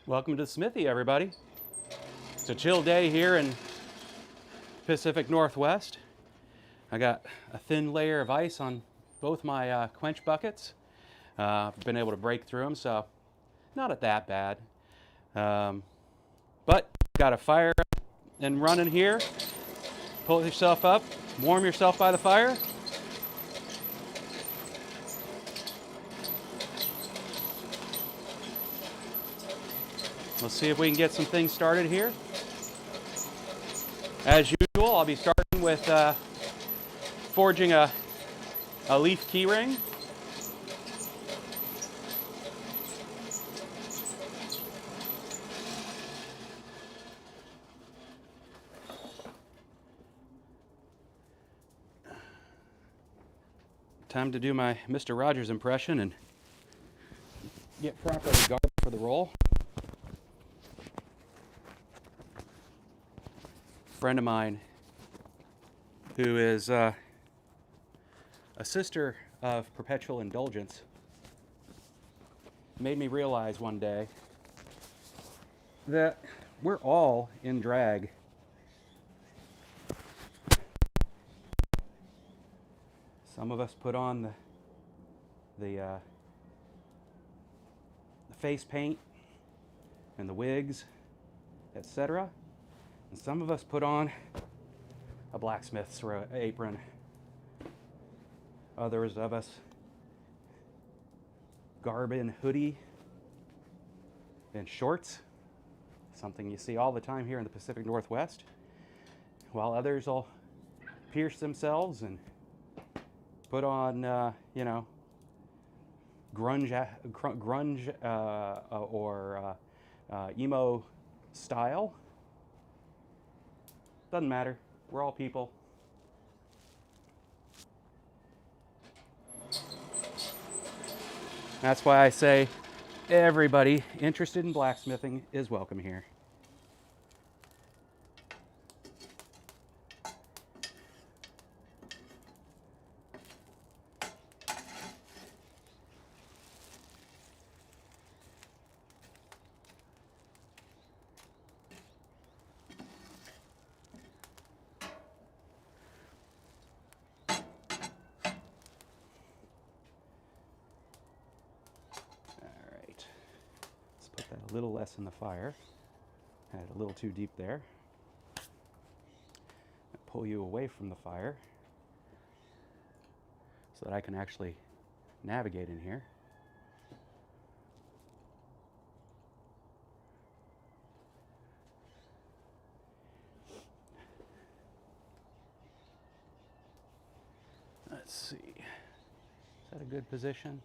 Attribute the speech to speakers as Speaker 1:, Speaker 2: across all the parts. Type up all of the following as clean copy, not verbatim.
Speaker 1: Welcome to Smithy, everybody. It's a chill day here in Pacific Northwest. I got a thin layer of ice on both my quench buckets. I've been able to break through them, so not that bad. But got a fire up and running here. Pull yourself up, warm yourself by the fire. Let's see if we can get some things started here. As usual, I'll be starting with forging a leaf keyring. Time to do my Mr. Rogers impression and get properly garbed for the roll. A friend of mine who is a sister of perpetual indulgence made me realize one day that we're all in drag. Some of us put on the face paint and the wigs, etc. And some of us put on a blacksmith's apron. Others of us garb in hoodie and shorts, something you see all the time here in the Pacific Northwest, while others will pierce themselves and put on, grunge or emo style. Doesn't matter. We're all people. That's why I say everybody interested in blacksmithing is welcome here. A little less in the fire. Had it a little too deep there. I'll pull you away from the fire so that I can actually navigate in here. Let's see. Is that a good position?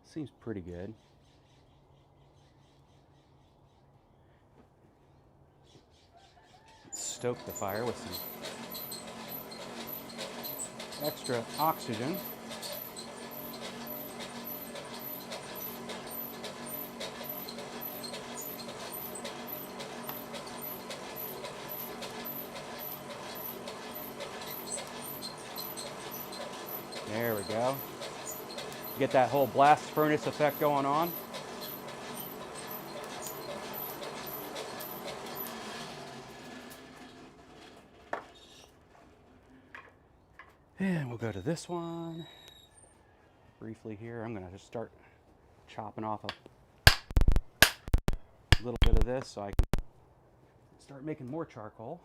Speaker 1: Seems pretty good. Stoke the fire with some extra oxygen. There we go. Get that whole blast furnace effect going on. And we'll go to this one. Briefly here, I'm going to just start chopping off a little bit of this so I can start making more charcoal.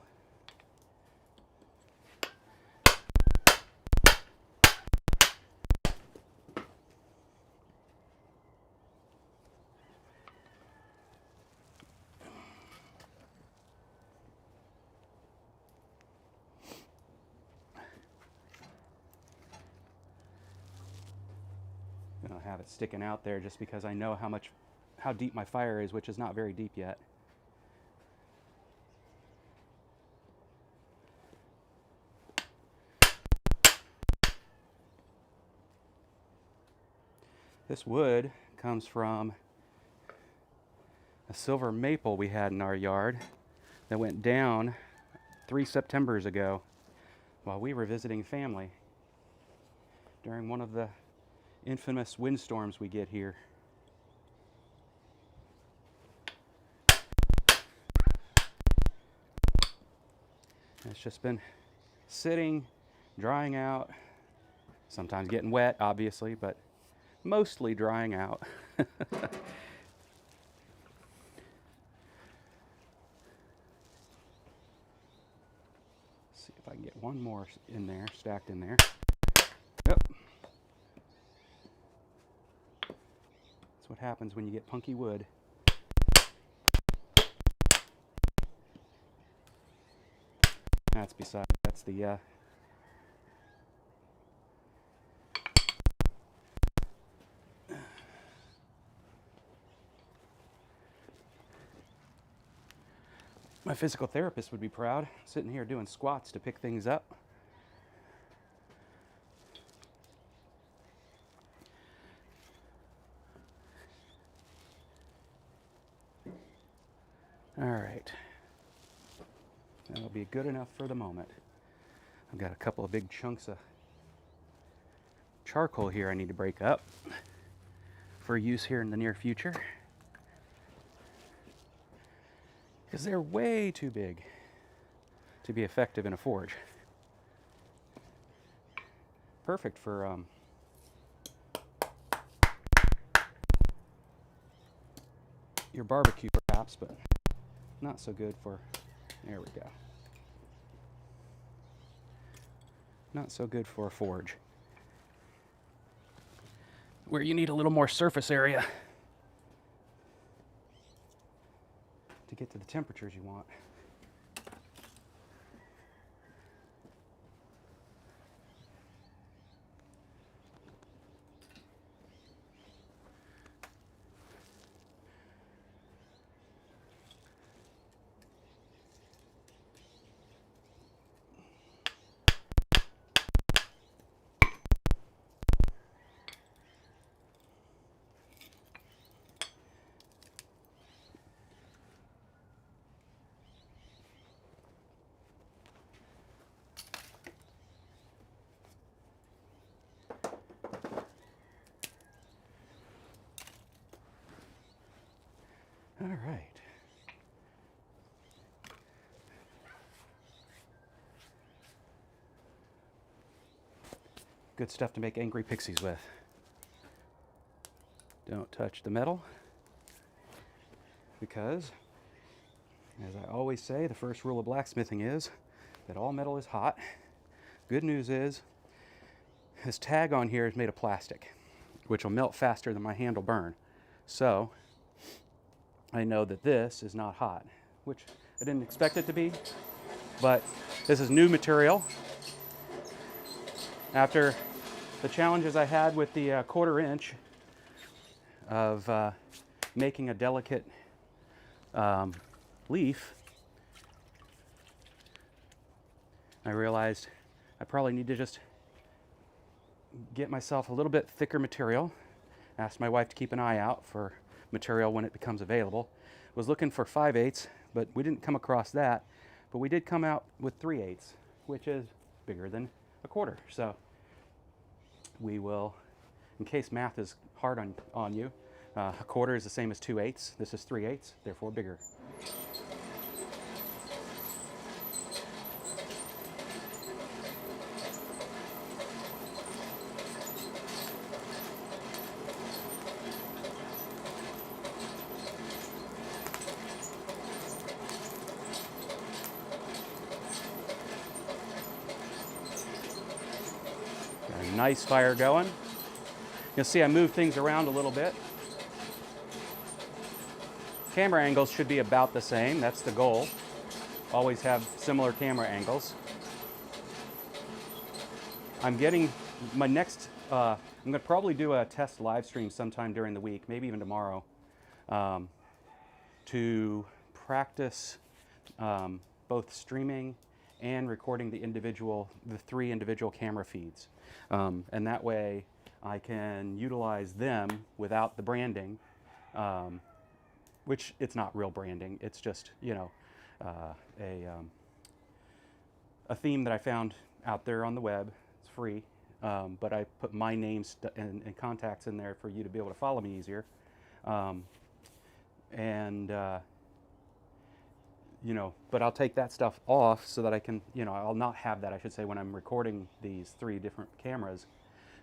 Speaker 1: I'm going to have it sticking out there just because I know how deep my fire is, which is not very deep yet. This wood comes from a silver maple we had in our yard that went down 3 Septembers ago while we were visiting family during one of the infamous windstorms we get here. It's just been sitting, drying out, sometimes getting wet, obviously, but mostly drying out. See if I can get one more in there, stacked in there. Yep. That's what happens when you get punky wood. That's the my physical therapist would be proud, sitting here doing squats to pick things up. All right. That'll be good enough for the moment. I've got a couple of big chunks of charcoal here I need to break up for use here in the near future, because they're way too big to be effective in a forge. Perfect for your barbecue perhaps, but not so good for, there we go. Not so good for a forge, where you need a little more surface area to get to the temperatures you want. All right. Good stuff to make angry pixies with. Don't touch the metal, because, as I always say, the first rule of blacksmithing is that all metal is hot. Good news is, this tag on here is made of plastic, which will melt faster than my hand will burn. So, I know that this is not hot, which I didn't expect it to be, but this is new material. After the challenges I had with the 1/4 inch of making a delicate leaf, I realized I probably need to just get myself a little bit thicker material. Asked my wife to keep an eye out for material when it becomes available. Was looking for 5/8, but we didn't come across that. But we did come out with 3/8, which is bigger than a 1/4. So we will, in case math is hard on you, a 1/4 is the same as 2/8. This is 3/8, therefore bigger. Got a nice fire going. You'll see I move things around a little bit. Camera angles should be about the same. That's the goal. Always have similar camera angles. I'm getting my next, I'm going to probably do a test live stream sometime during the week, maybe even tomorrow, to practice both streaming and recording the 3 individual camera feeds. And that way I can utilize them without the branding, which it's not real branding. It's just, you know, a theme that I found out there on the web. It's free, but I put my name and contacts in there for you to be able to follow me easier. you know, but I'll take that stuff off so that I can, you know, I'll not have that, I should say, when I'm recording these 3 different cameras,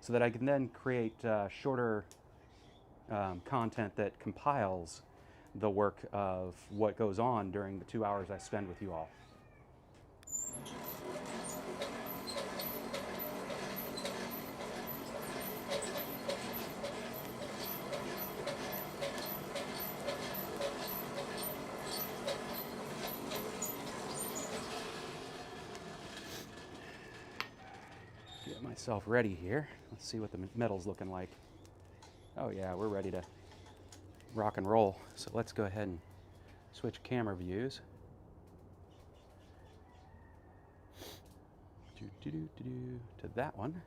Speaker 1: so that I can then create shorter content that compiles the work of what goes on during the 2 hours I spend with you all. Get myself ready here. Let's see what the metal's looking like. Oh yeah, we're ready to rock and roll. So let's go ahead and switch camera views. To that one.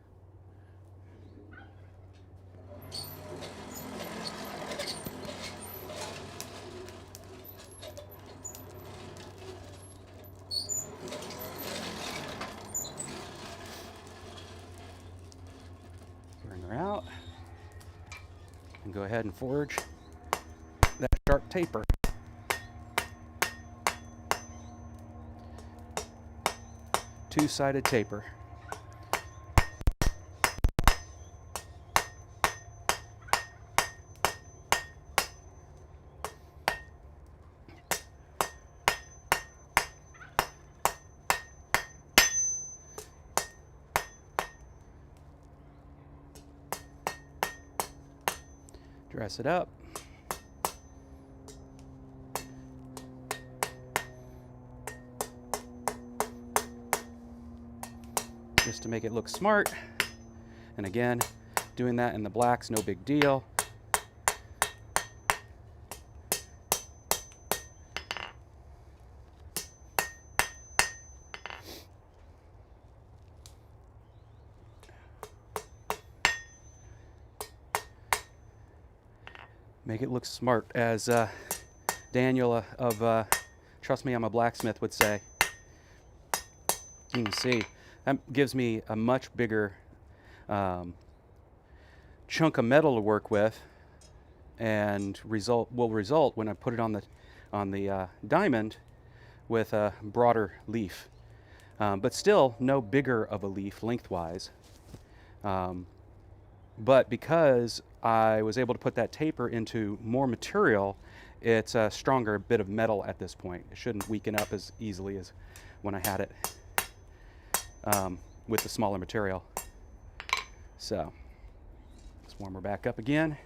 Speaker 1: Bring her out and go ahead and forge that sharp taper. Two-sided taper. Dress it up. Just to make it look smart. And again, doing that in the black's no big deal. Make it look smart, as Daniel of Trust Me, I'm a Blacksmith would say. You can see, that gives me a much bigger chunk of metal to work with, and will result when I put it on the diamond with a broader leaf, but still no bigger of a leaf lengthwise. But because I was able to put that taper into more material, it's a stronger bit of metal at this point. It shouldn't weaken up as easily as when I had it with the smaller material. So let's warm her back up again.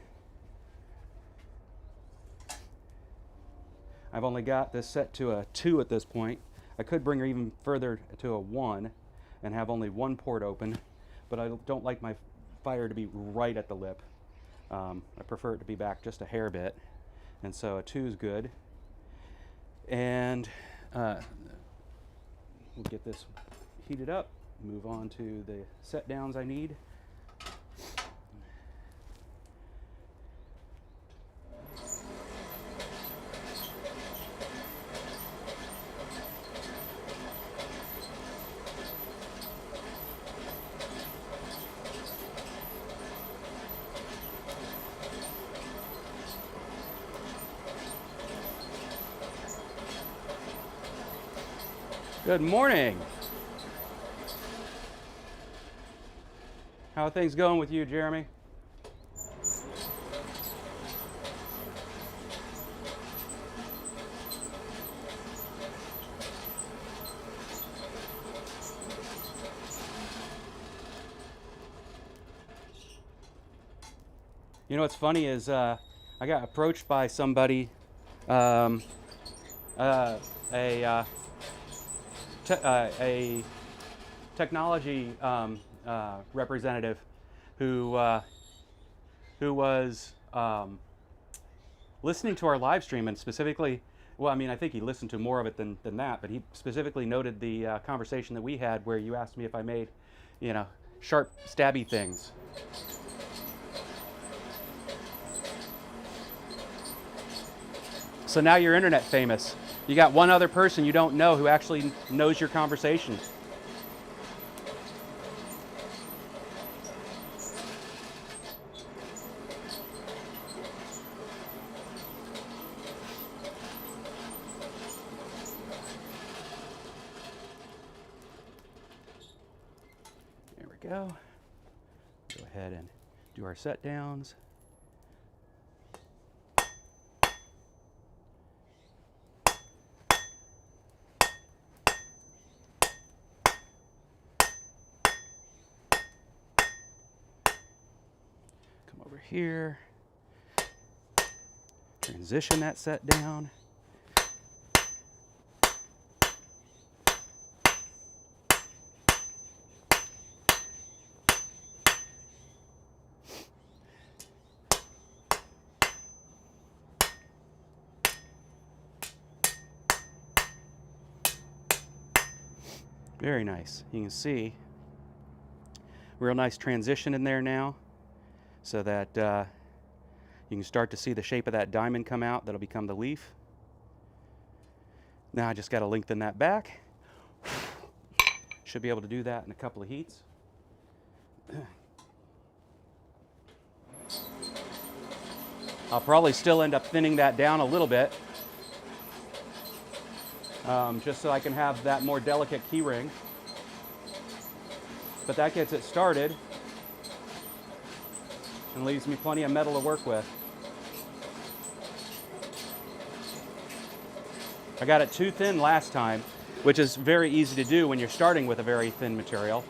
Speaker 1: I've only got this set to a 2 at this point. I could bring her even further to a 1 and have only one port open, but I don't like my fire to be right at the lip. I prefer it to be back just a hair bit, and so a 2 is good. And we'll get this heated up, move on to the set downs I need. Good morning. How are things going with you, Jeremy? You know what's funny is I got approached by somebody, a technology representative who was listening to our live stream, and specifically, well, I mean, I think he listened to more of it than that, but he specifically noted the conversation that we had where you asked me if I made, you know, sharp, stabby things. So now you're internet famous. You got one other person you don't know who actually knows your conversation. we go. Go ahead and do our set downs. Come over here. Transition that set down. Very nice. You can see real nice transition in there now, so that you can start to see the shape of that diamond come out. That'll become the leaf. Now I just got to lengthen that back. Should be able to do that in a couple of heats. I'll probably still end up thinning that down a little bit, just so I can have that more delicate key ring. But that gets it started and leaves me plenty of metal to work with. I got it too thin last time, which is very easy to do when you're starting with a very thin material.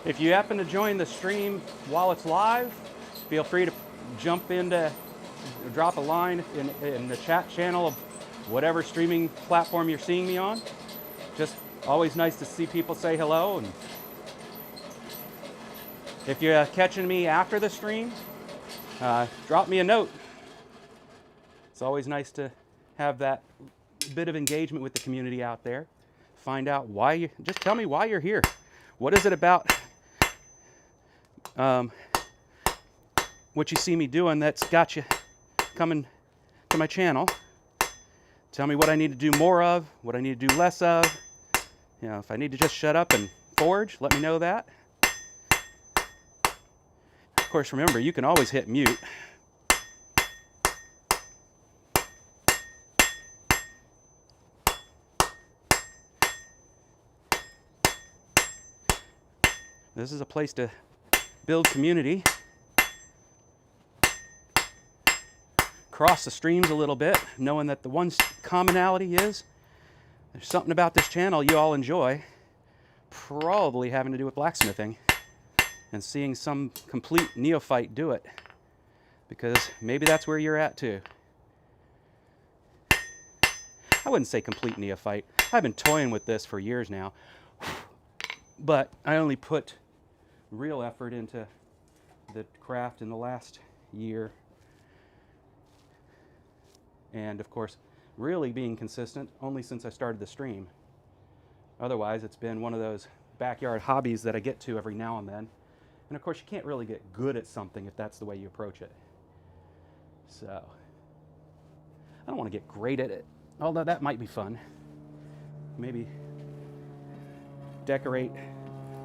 Speaker 1: If you happen to join the stream while it's live, feel free to jump into, drop a line in the chat channel of whatever streaming platform you're seeing me on. Just always nice to see people say hello. And if you're catching me after the stream, drop me a note. It's always nice to have that bit of engagement with the community out there. Find out why you, just tell me why you're here. What is it about what you see me doing that's got you coming to my channel? Tell me what I need to do more of, what I need to do less of. You know, if I need to just shut up and forge, let me know that. Of course, remember, you can always hit mute. This is a place to build community. Cross the streams a little bit, knowing that the one commonality is there's something about this channel you all enjoy, probably having to do with blacksmithing, and seeing some complete neophyte do it, because maybe that's where you're at too. I wouldn't say complete neophyte. I've been toying with this for years now, but I only put real effort into the craft in the last year. And of course, really being consistent only since I started the stream. Otherwise, it's been one of those backyard hobbies that I get to every now and then. And of course, you can't really get good at something if that's the way you approach it. So, I don't want to get great at it, although that might be fun. Maybe decorate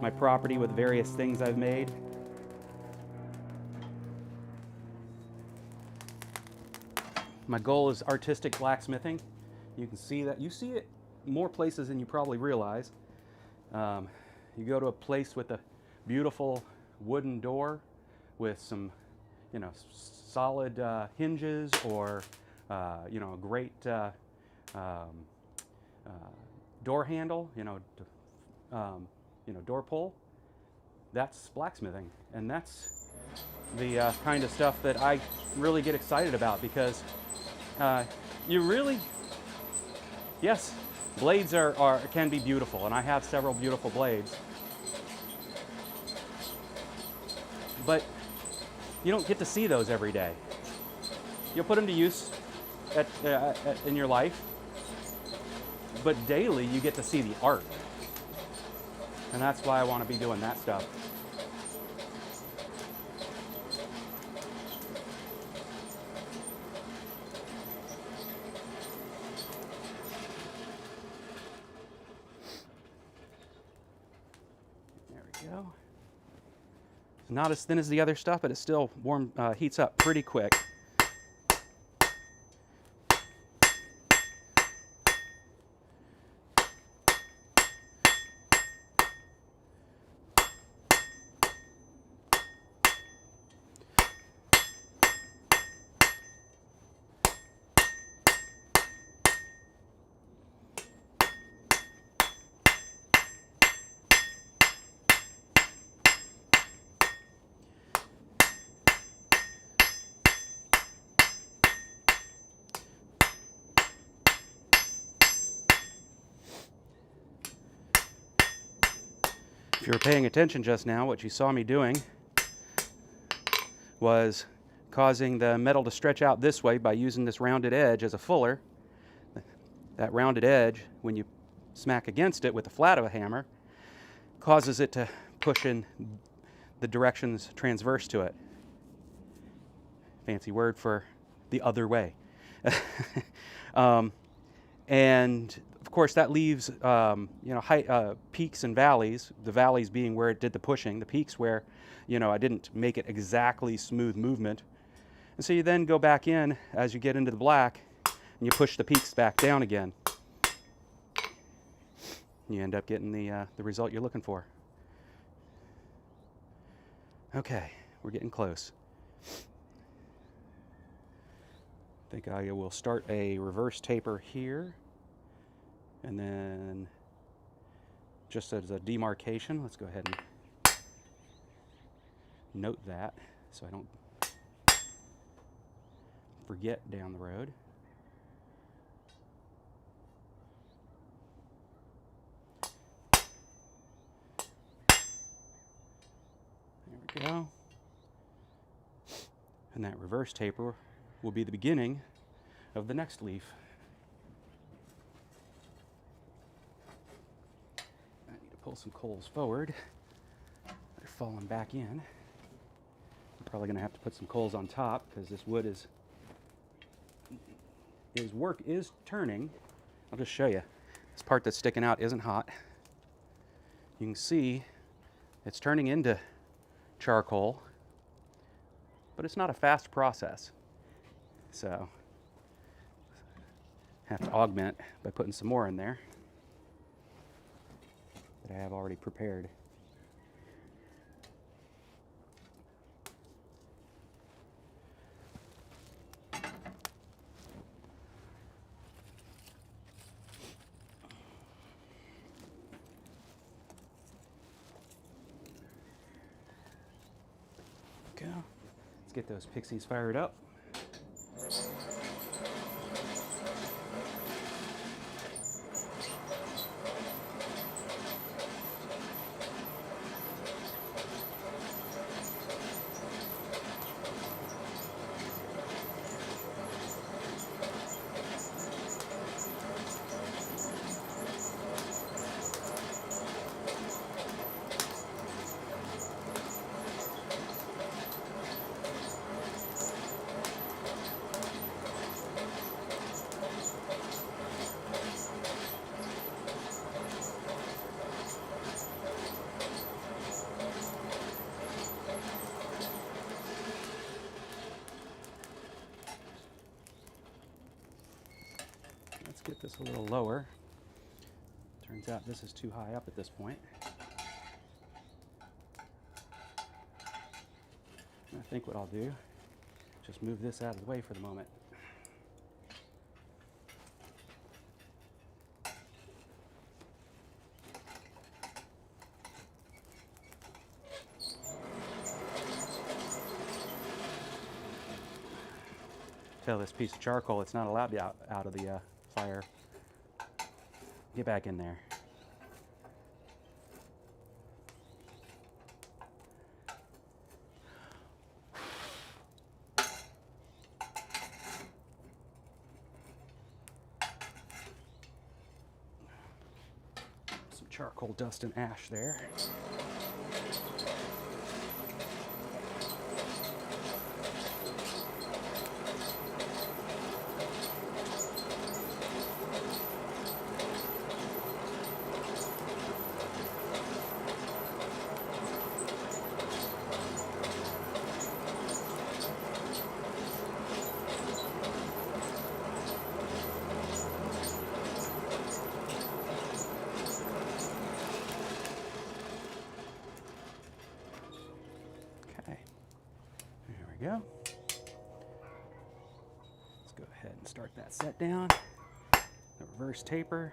Speaker 1: my property with various things I've made. My goal is artistic blacksmithing. You can see that. You see it more places than you probably realize. You go to a place with a beautiful wooden door with some, you know, solid hinges, or you know, a great door handle, you know, door pull. That's blacksmithing, and that's the kind of stuff that I really get excited about, because you really, yes, blades can be beautiful, and I have several beautiful blades, but you don't get to see those every day. You'll put them to use in your life, but daily you get to see the art. And that's why I want to be doing that stuff. we go. It's not as thin as the other stuff, but it still heats up pretty quick. If you were paying attention just now, what you saw me doing was causing the metal to stretch out this way by using this rounded edge as a fuller. That rounded edge, when you smack against it with the flat of a hammer, causes it to push in the directions transverse to it. Fancy word for the other way. And of course that leaves peaks and valleys, the valleys being where it did the pushing, the peaks where I didn't make it exactly smooth movement. And so you then go back in as you get into the black and you push the peaks back down again. And you end up getting the result you're looking for. Okay, we're getting close. I think I will start a reverse taper here, and then just as a demarcation, let's go ahead and note that so I don't forget down the road. There we go. And that reverse taper will be the beginning of the next leaf. I need to pull some coals forward. They're falling back in. I'm probably going to have to put some coals on top because this wood is turning. I'll just show you. This part that's sticking out isn't hot. You can see it's turning into charcoal, but it's not a fast process. So have to augment by putting some more in there that I have already prepared. Go. Let's get those pixies fired up. Let's get this a little lower. Turns out this is too high up at this point. And I think what I'll do is just move this out of the way for the moment. Tell this piece of charcoal it's not allowed to be out of the fire. Get back in there. Some charcoal dust and ash there. go. Let's go ahead and start that set down. The reverse taper.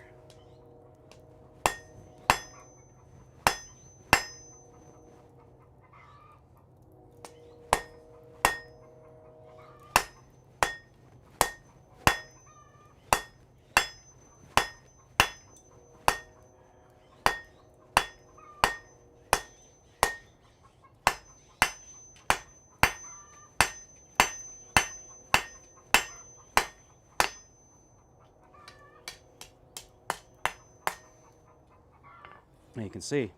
Speaker 1: And you can see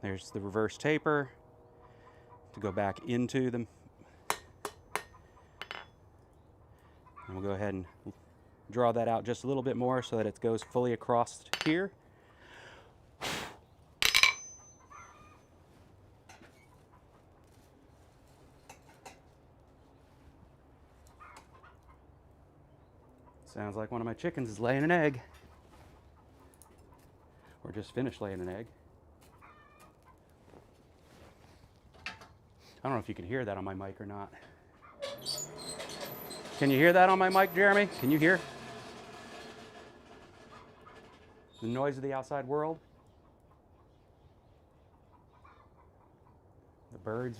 Speaker 1: there's the reverse taper to go back into them. And we'll go ahead and draw that out just a little bit more so that it goes fully across here. Sounds like one of my chickens is laying an egg. Or just finished laying an egg. I don't know if you can hear that on my mic or not. Can you hear that on my mic, Jeremy? Can you hear the noise of the outside world? The birds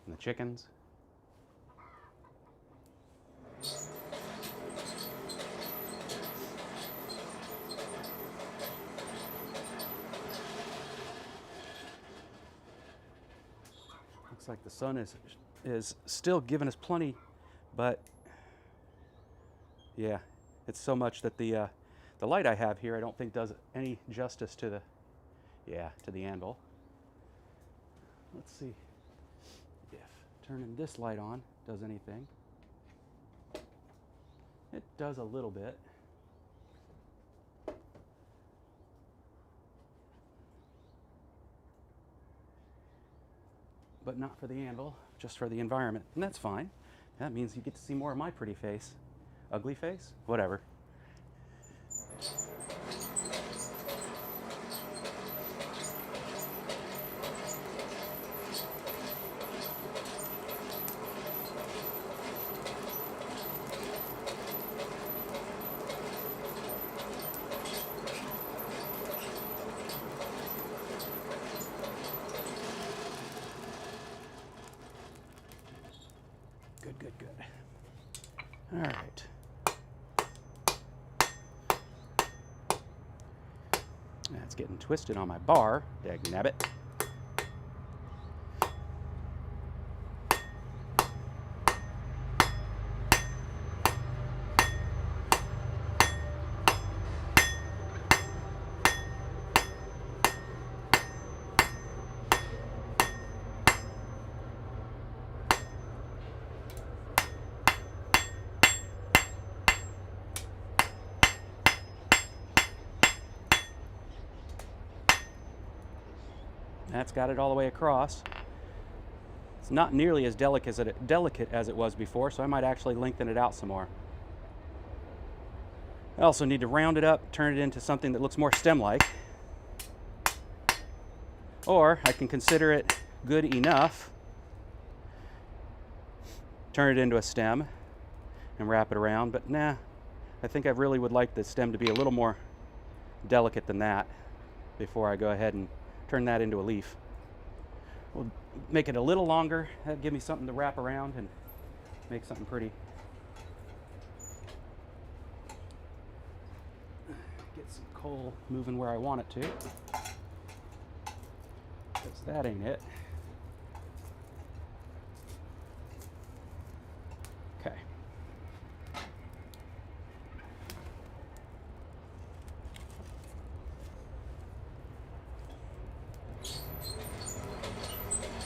Speaker 1: and the chickens. Looks like the sun is still giving us plenty, but yeah, it's so much that the light I have here I don't think does any justice to the anvil. Let's see if turning this light on does anything. It does a little bit. But not for the anvil, just for the environment. And that's fine. That means you get to see more of my pretty face. Ugly face? Whatever. Good. All right. That's getting twisted on my bar, dagnabbit. That's got it all the way across. It's not nearly as delicate as it was before, so I might actually lengthen it out some more. I also need to round it up, turn it into something that looks more stem-like. Or I can consider it good enough, turn it into a stem and wrap it around, but nah, I think I really would like the stem to be a little more delicate than that before I go ahead and turn that into a leaf. We'll make it a little longer. That'd give me something to wrap around and make something pretty. Get some coal moving where I want it to, because that ain't it. Okay.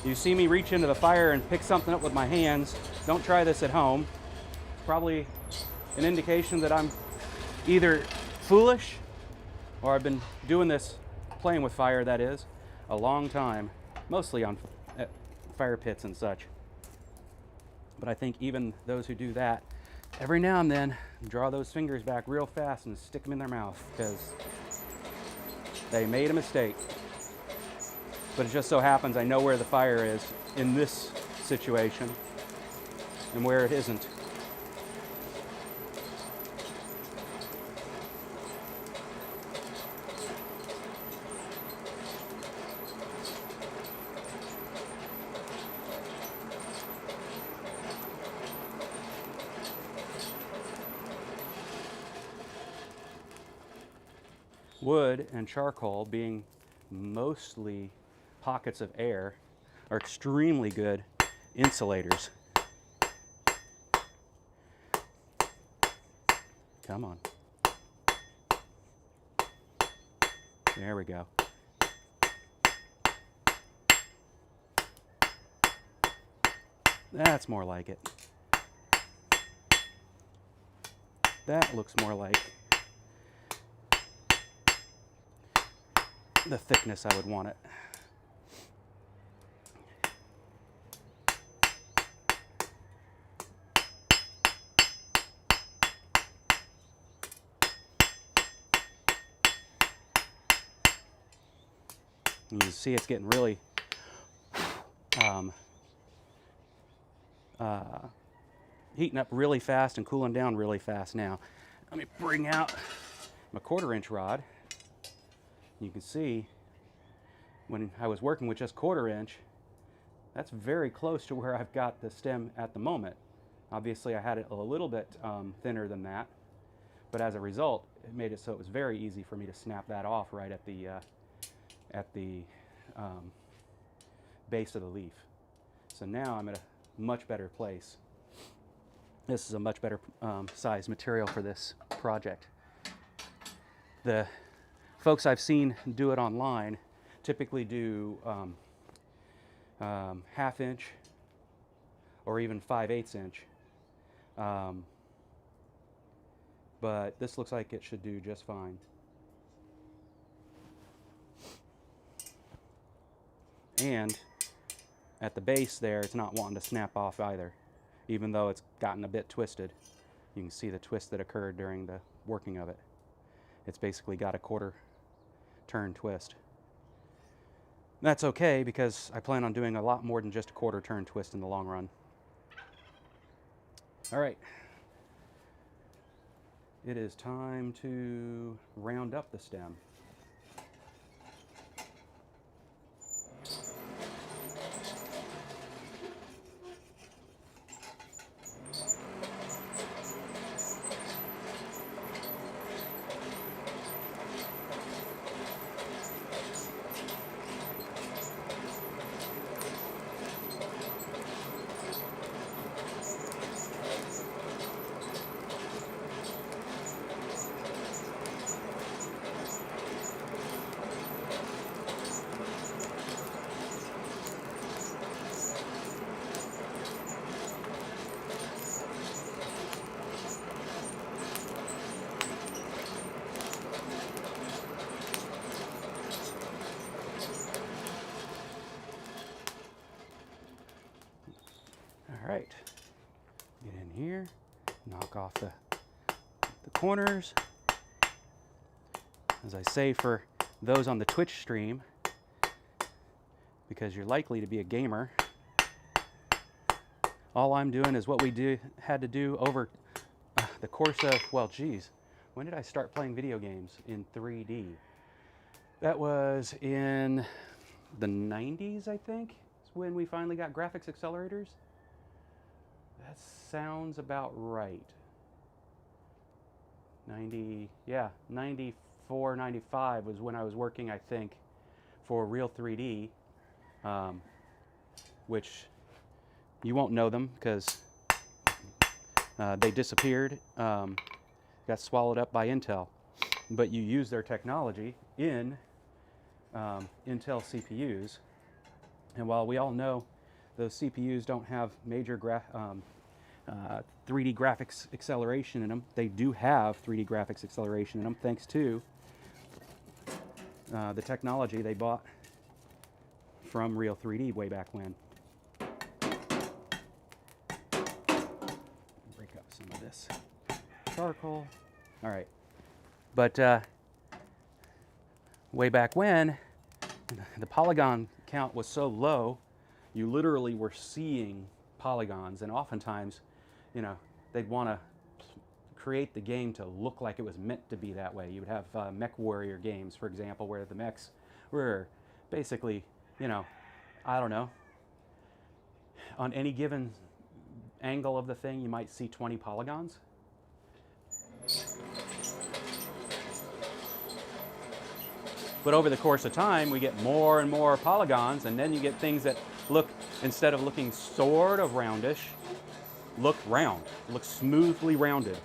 Speaker 1: You see me reach into the fire and pick something up with my hands. Don't try this at home. It's probably an indication that I'm either foolish or I've been doing this, playing with fire, that is, a long time, mostly on fire pits and such. But I think even those who do that, every now and then draw those fingers back real fast and stick them in their mouth because they made a mistake. But it just so happens I know where the fire is in this situation. and where it isn't. Wood and charcoal, being mostly pockets of air, are extremely good insulators. Come on. There we go. That's more like it. That looks more like the thickness I would want it. You can see it's getting really heating up really fast and cooling down really fast now. Let me bring out my 1/4-inch rod. You can see when I was working with just 1/4-inch, that's very close to where I've got the stem at the moment. Obviously I had it a little bit thinner than that, but as a result it made it so it was very easy for me to snap that off right at the base of the leaf. So now I'm at a much better place. This is a much better size material for this project. The folks I've seen do it online typically do 1/2 inch or even 5/8 inch. But this looks like it should do just fine. And at the base there, it's not wanting to snap off either, even though it's gotten a bit twisted. You can see the twist that occurred during the working of it. It's basically got a 1/4 turn twist. That's okay because I plan on doing a lot more than just a 1/4 turn twist in the long run. All right. It is time to round up the stem. All right, get in here, knock off the corners. As I say for those on the Twitch stream, because you're likely to be a gamer, all I'm doing is what we had to do over the course of, well, geez, when did I start playing video games in 3D? That was in the 90s, I think, is when we finally got graphics accelerators. That sounds about right. 94, 95 was when I was working, I think, for Real 3D, which you won't know them because they disappeared, got swallowed up by Intel. But you use their technology in Intel CPUs. And while we all know those CPUs don't have major 3D graphics acceleration in them, they do have 3D graphics acceleration in them thanks to the technology they bought from Real 3D way back when. Break up some of this charcoal. All right, but way back when, the polygon count was so low, you literally were seeing polygons, and oftentimes you know, they'd want to create the game to look like it was meant to be that way. You would have mech warrior games, for example, where the mechs were basically, you know, I don't know, on any given angle of the thing, you might see 20 polygons. But over the course of time, we get more and more polygons, and then you get things that look, instead of looking sort of roundish, look round, look smoothly rounded.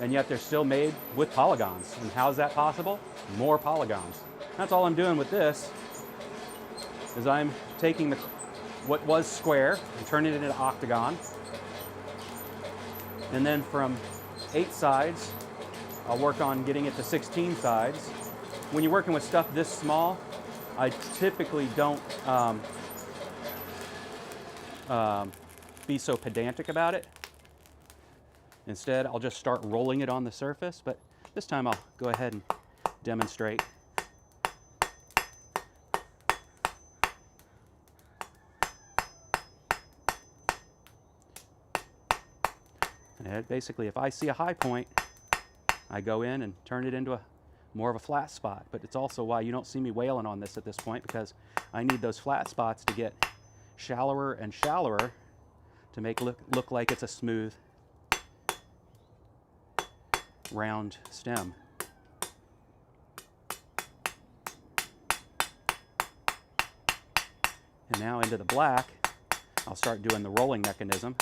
Speaker 1: And yet they're still made with polygons. And how is that possible? More polygons. That's all I'm doing with this, is I'm taking what was square and turning it into octagon. And then from 8 sides, I'll work on getting it to 16 sides. When you're working with stuff this small, I typically don't be so pedantic about it. Instead, I'll just start rolling it on the surface, but this time I'll go ahead and demonstrate. And basically, if I see a high point, I go in and turn it into more of a flat spot. But it's also why you don't see me wailing on this at this point, because I need those flat spots to get shallower and shallower to make look like it's a smooth, round stem. And now into the black, I'll start doing the rolling mechanism.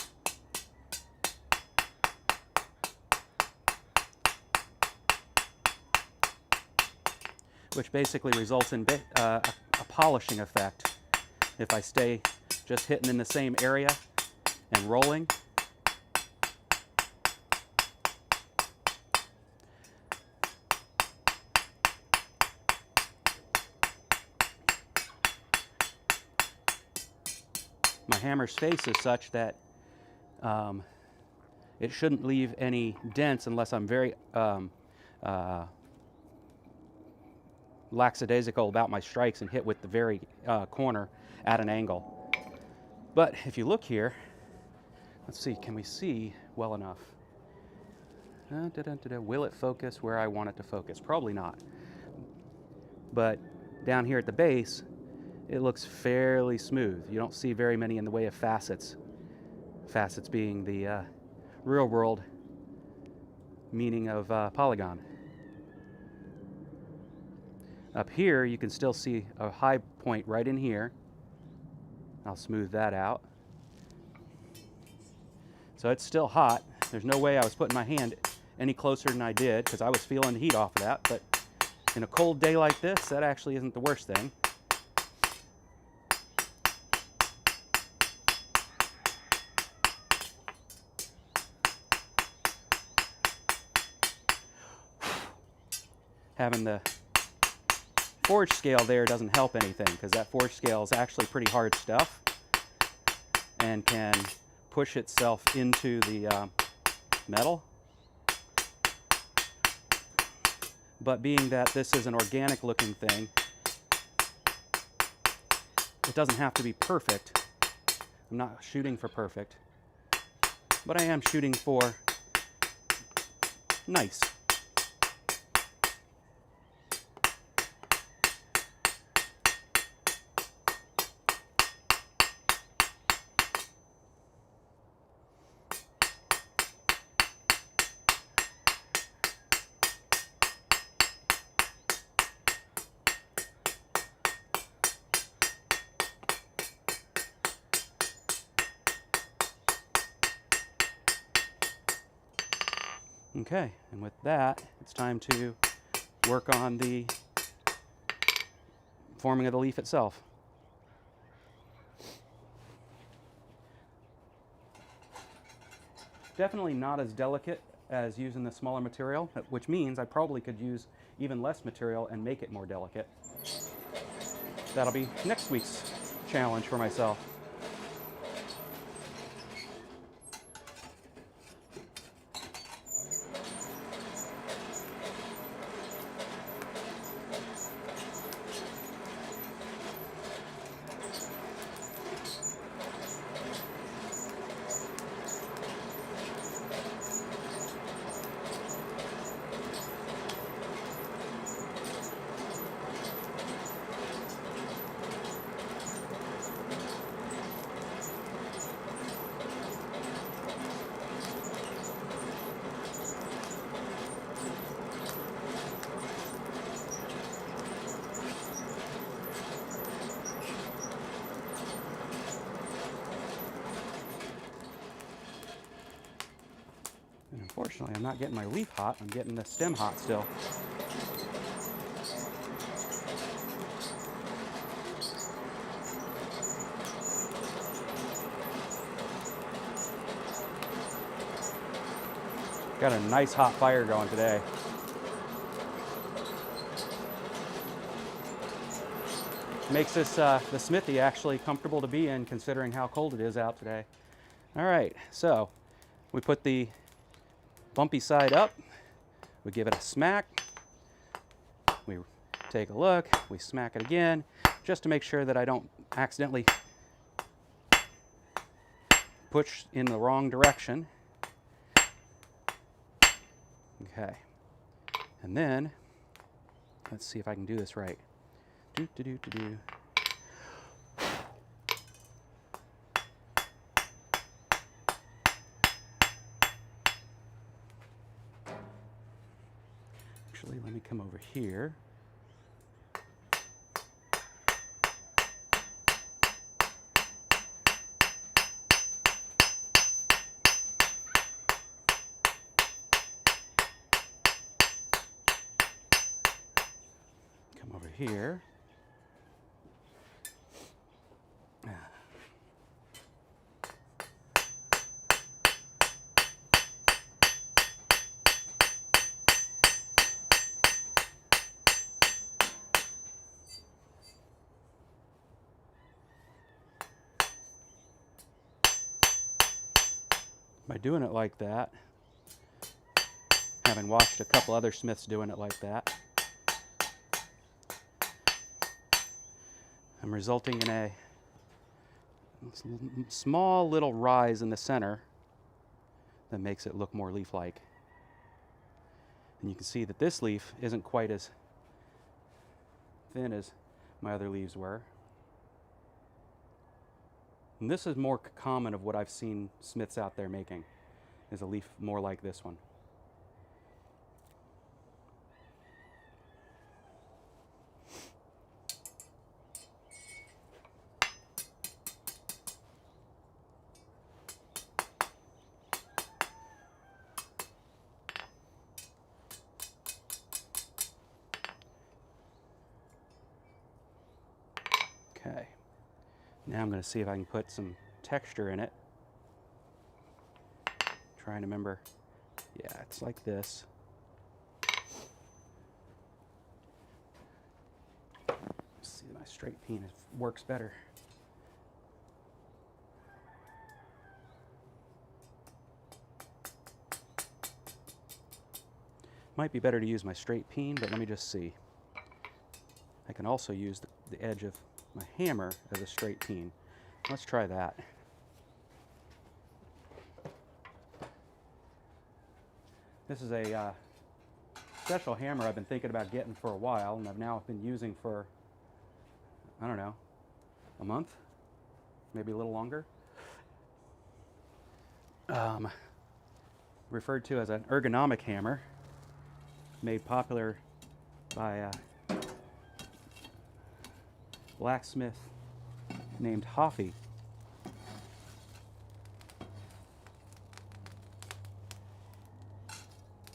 Speaker 1: Which basically results in a polishing effect. If I stay just hitting in the same area and rolling, my hammer's face is such that it shouldn't leave any dents unless I'm very lackadaisical about my strikes and hit with the very corner at an angle. But if you look here, let's see, can we see well enough? Will it focus where I want it to focus? Probably not. But down here at the base, it looks fairly smooth. You don't see very many in the way of facets. Facets being the real world meaning of polygon. Up here, you can still see a high point right in here. I'll smooth that out. So it's still hot. There's no way I was putting my hand any closer than I did, because I was feeling the heat off of that. But in a cold day like this, that actually isn't the worst thing. Having the forge scale there doesn't help anything, because that forge scale is actually pretty hard stuff and can push itself into the metal. But being that this is an organic looking thing, it doesn't have to be perfect. I'm not shooting for perfect, but I am shooting for nice. Okay, and with that, it's time to work on the forming of the leaf itself. Definitely not as delicate as using the smaller material, which means I probably could use even less material and make it more delicate. That'll be next week's challenge for myself. Unfortunately, I'm not getting my leaf hot. I'm getting the stem hot still. Got a nice hot fire going today. Makes this, the Smithy, actually comfortable to be in considering how cold it is out today. All right, so we put the bumpy side up, we give it a smack, we take a look, we smack it again, just to make sure that I don't accidentally push in the wrong direction. Okay, and then let's see if I can do this right. Do, do, do, do, do. Actually, let me come over here. Come over here. By doing it like that, having watched a couple other smiths doing it like that, I'm resulting in a small little rise in the center that makes it look more leaf-like. And you can see that this leaf isn't quite as thin as my other leaves were. And this is more common of what I've seen smiths out there making, is a leaf more like this one. Okay. Now I'm going to see if I can put some texture in it. Trying to remember. Yeah, it's like this. Let's see, my straight peen works better. Might be better to use my straight peen, but let me just see. I can also use the edge of my hammer as a straight peen. Let's try that. This is a special hammer I've been thinking about getting for a while, and I've now been using for, I don't know, a month, maybe a little longer. Referred to as an ergonomic hammer, made popular by a blacksmith named Hofi.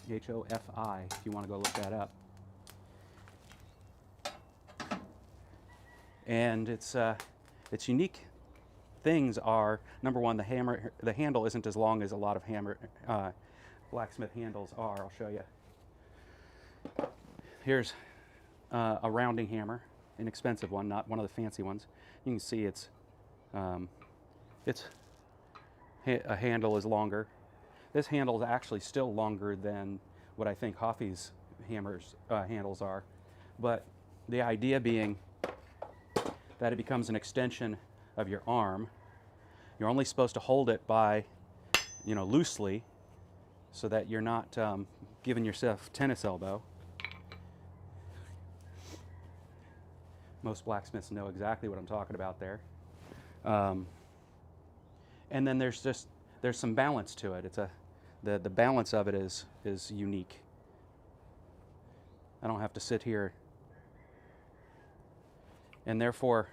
Speaker 1: H-O-F-I, if you want to go look that up. And its unique things are, number one, the handle isn't as long as a lot of blacksmith handles are. I'll show you. Here's a rounding hammer, inexpensive one, not one of the fancy ones. You can see its a handle is longer. This handle is actually still longer than what I think Hofi's handles are, but the idea being that it becomes an extension of your arm. You're only supposed to hold it by, loosely, so that you're not giving yourself tennis elbow. Most blacksmiths know exactly what I'm talking about there. And then there's some balance to it. The balance of it is unique. I don't have to sit here, and therefore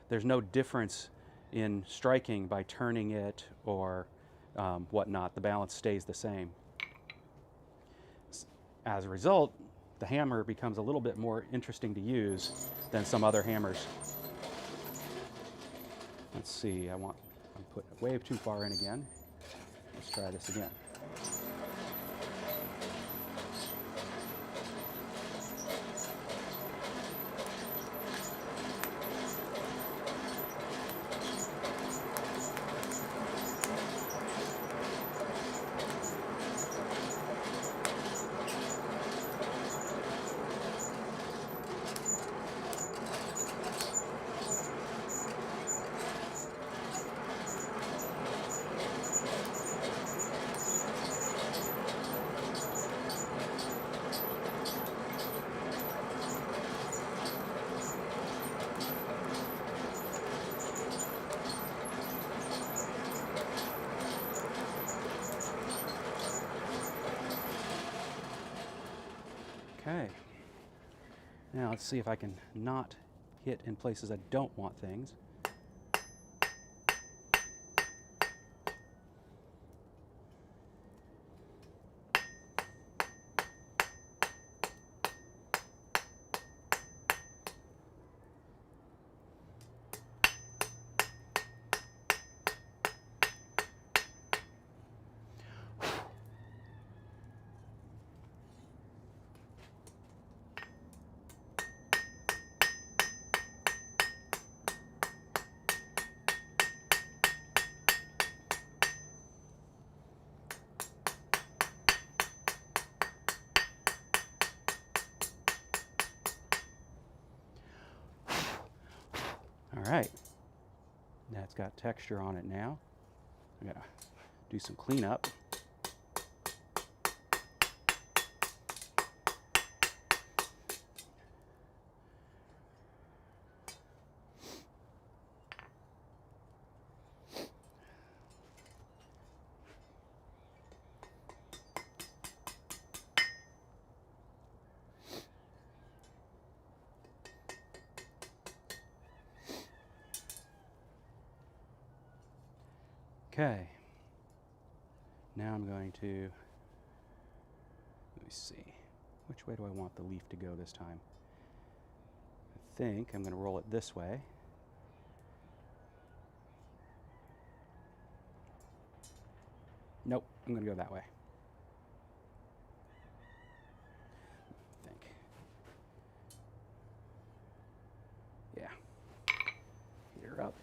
Speaker 1: there's no difference in striking by turning it or whatnot. The balance stays the same. As a result, the hammer becomes a little bit more interesting to use than some other hammers. Let's see, I'm putting it way too far in again. Let's try this again. Okay, now let's see if I can not hit in places I don't want things. All right, that's got texture on it now. I gotta do some cleanup. Okay, now I'm going to, let me see, which way do I want the leaf to go this time? I think I'm going to roll it this way. Nope, I'm going to go that way. I think. Yeah. Heat her up.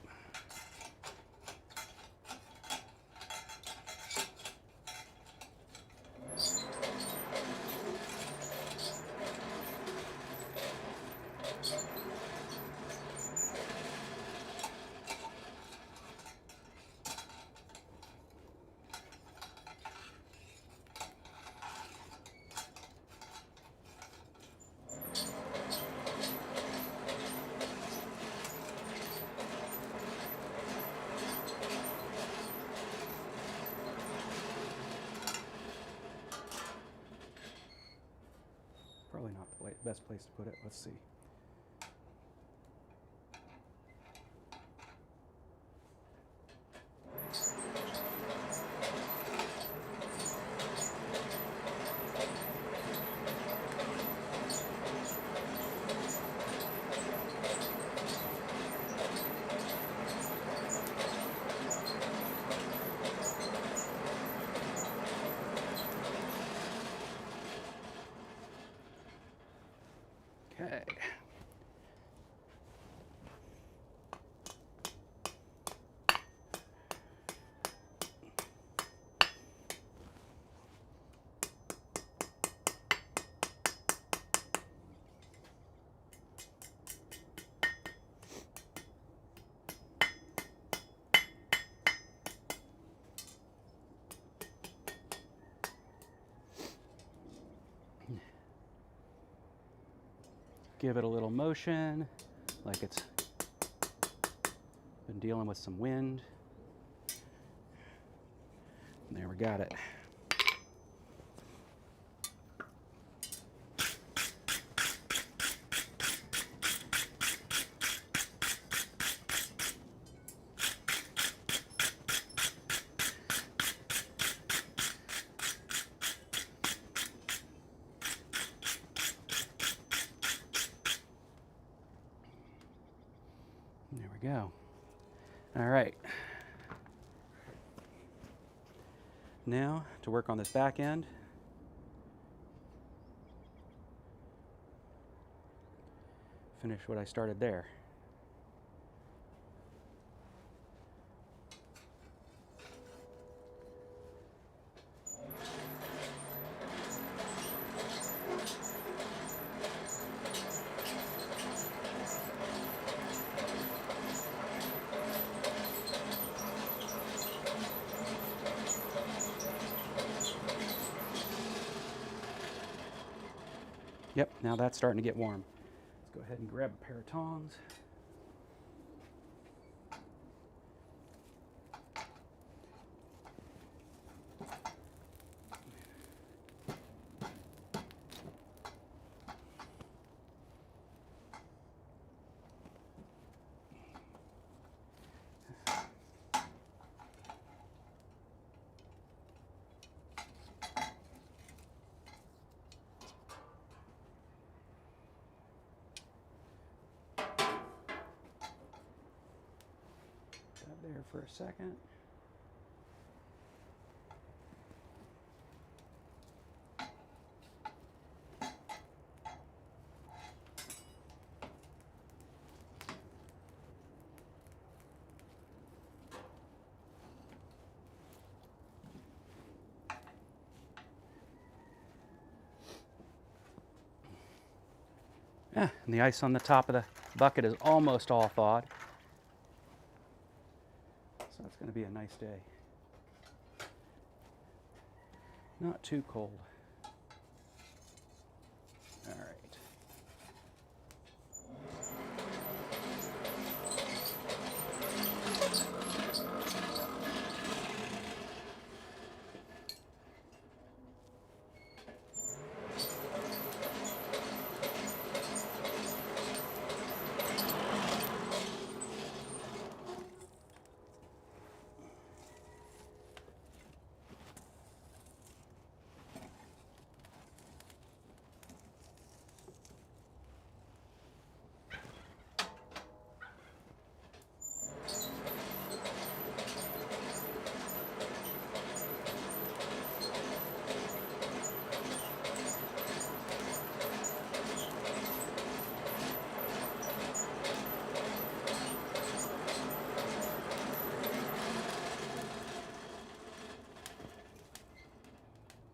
Speaker 1: Probably not the best place to put it. Let's see. Okay. Give it a little motion, like it's been dealing with some wind. And there, we got it. we go. All right. Now to work on this back end. Finish what I started there. Yep, now that's starting to get warm. Let's go ahead and grab a pair of tongs. There for a second. And the ice on the top of the bucket is almost all thawed. So it's going to be a nice day. Not too cold. All right.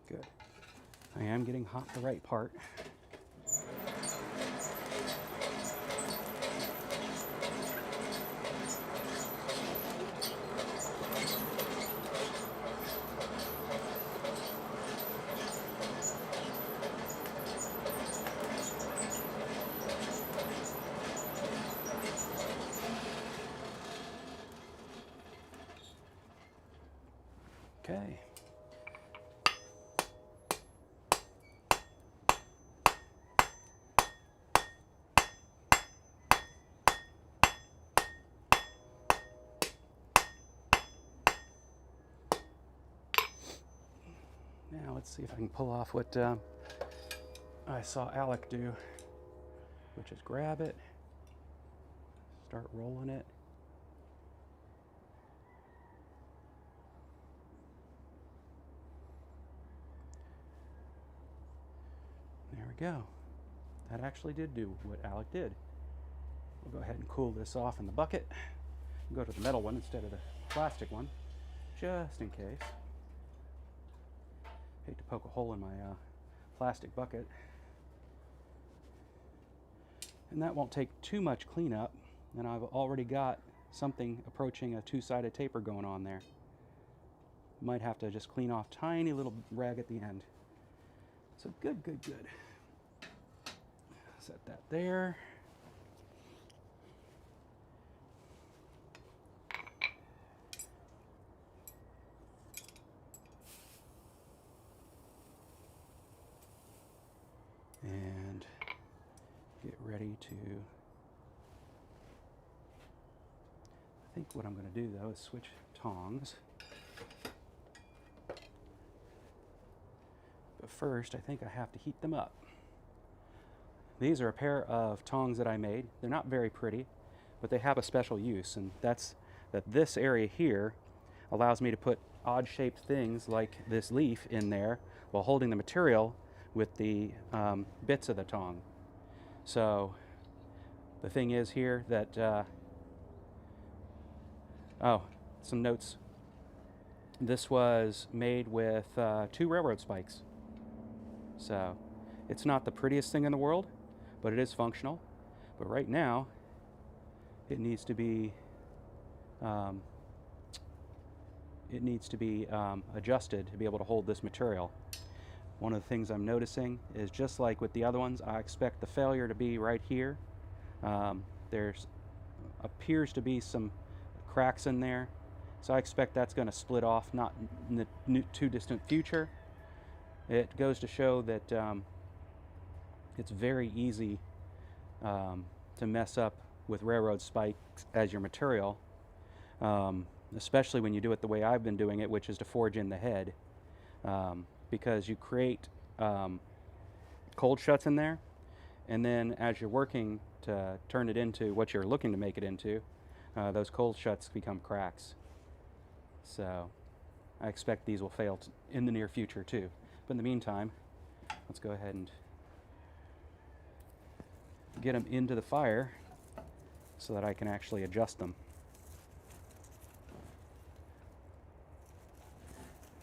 Speaker 1: Good. I am getting hot the right part. Okay. Now let's see if I can pull off what I saw Alec do, which is grab it, start rolling it. There we go. That actually did do what Alec did. We'll go ahead and cool this off in the bucket. We'll go to the metal one instead of the plastic one, just in case. Hate to poke a hole in my plastic bucket. And that won't take too much cleanup, and I've already got something approaching a two-sided taper going on there. Might have to just clean off tiny little rag at the end. So good, good, good. Set that there. And get ready to, I think what I'm going to do though is switch tongs. But first, I think I have to heat them up. These are a pair of tongs that I made. They're not very pretty, but they have a special use, and that's that this area here allows me to put odd-shaped things like this leaf in there while holding the material with the bits of the tong. So the thing is here that, oh, some notes. This was made with 2 railroad spikes. So it's not the prettiest thing in the world, but it is functional. But right now, it needs to be adjusted to be able to hold this material. One of the things I'm noticing is, just like with the other ones, I expect the failure to be right here. There's appears to be some cracks in there, so I expect that's going to split off, not in the too distant future. It goes to show that it's very easy to mess up with railroad spikes as your material, especially when you do it the way I've been doing it, which is to forge in the head, because you create cold shuts in there, and then as you're working to turn it into what you're looking to make it into, those cold shuts become cracks. So I expect these will fail in the near future too. But in the meantime, let's go ahead and get them into the fire so that I can actually adjust them.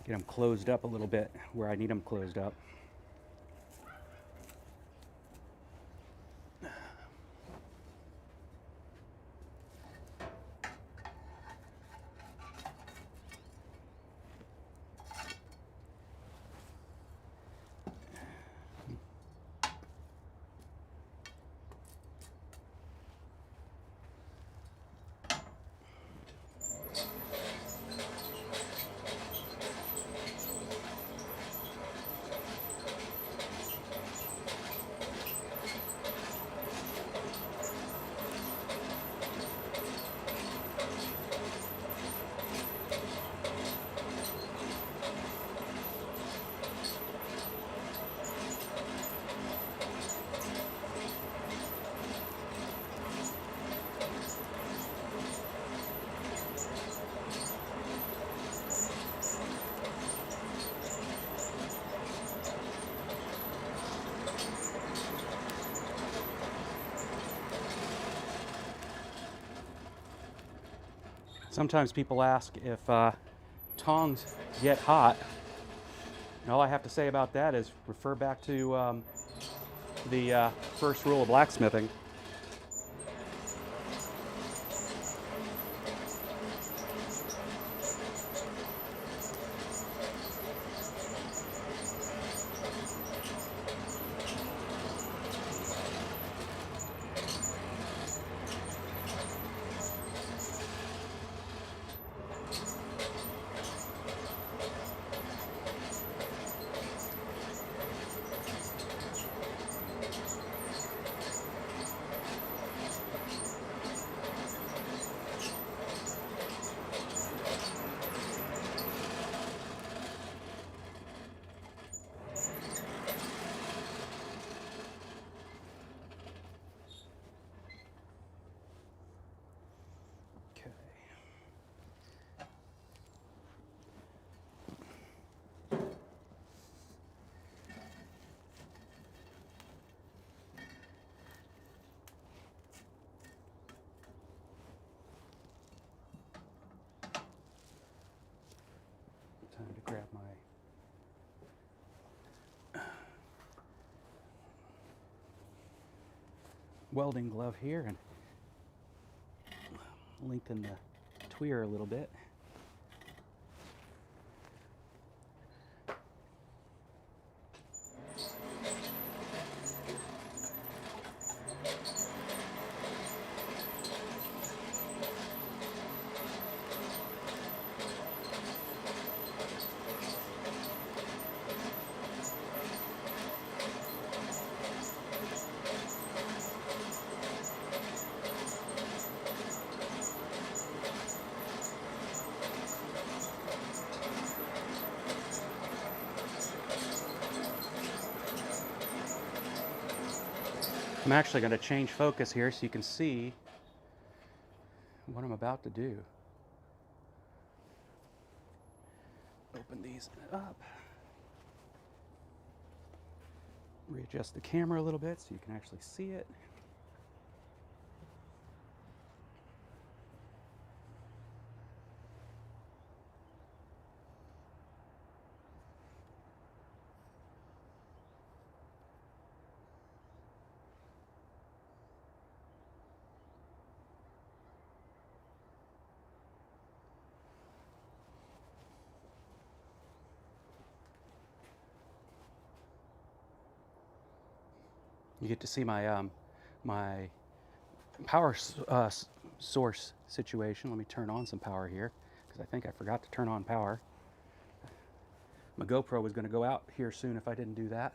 Speaker 1: Get them closed up a little bit where I need them closed up. Sometimes people ask if tongs get hot. And all I have to say about that is refer back to the first rule of blacksmithing. Time to grab my welding glove here and lengthen the tweer a little bit. I'm actually going to change focus here so you can see what I'm about to do. Open these up. Readjust the camera a little bit so you can actually see it. You get to see my my power source situation. Let me turn on some power here because I think I forgot to turn on power. My GoPro was going to go out here soon if I didn't do that.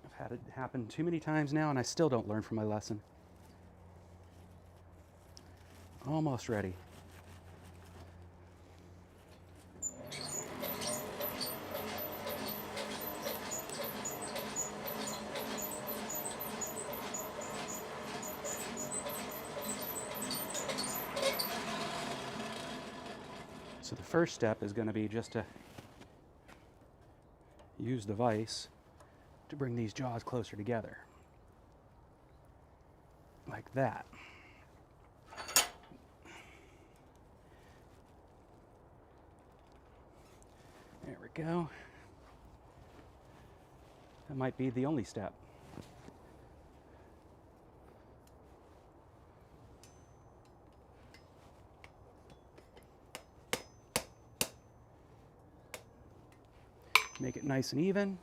Speaker 1: I've had it happen too many times now and I still don't learn from my lesson. Almost ready. So the first step is going to be just to use the vise to bring these jaws closer together. Like that. There we go. That might be the only step. Make it nice and even.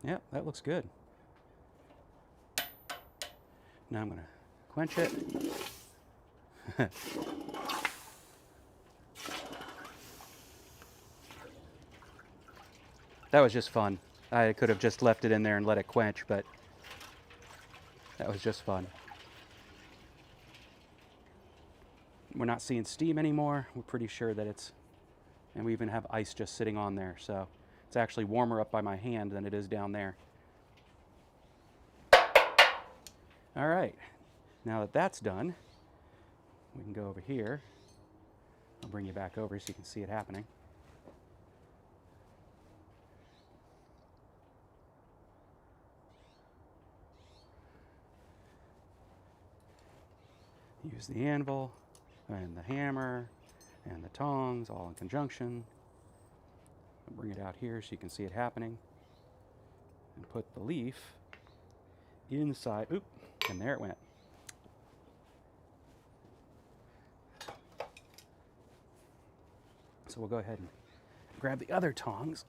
Speaker 1: Yep, that looks good. Now I'm going to quench it. That was just fun. I could have just left it in there and let it quench, but that was just fun. We're not seeing steam anymore. We're pretty sure that it's, and we even have ice just sitting on there, so it's actually warmer up by my hand than it is down there. All right, now that that's done, we can go over here. I'll bring you back over so you can see it happening. Use the anvil and the hammer and the tongs all in conjunction. I'll bring it out here so you can see it happening. And put the leaf inside. Oop, and there it went. So we'll go ahead and grab the other tongs.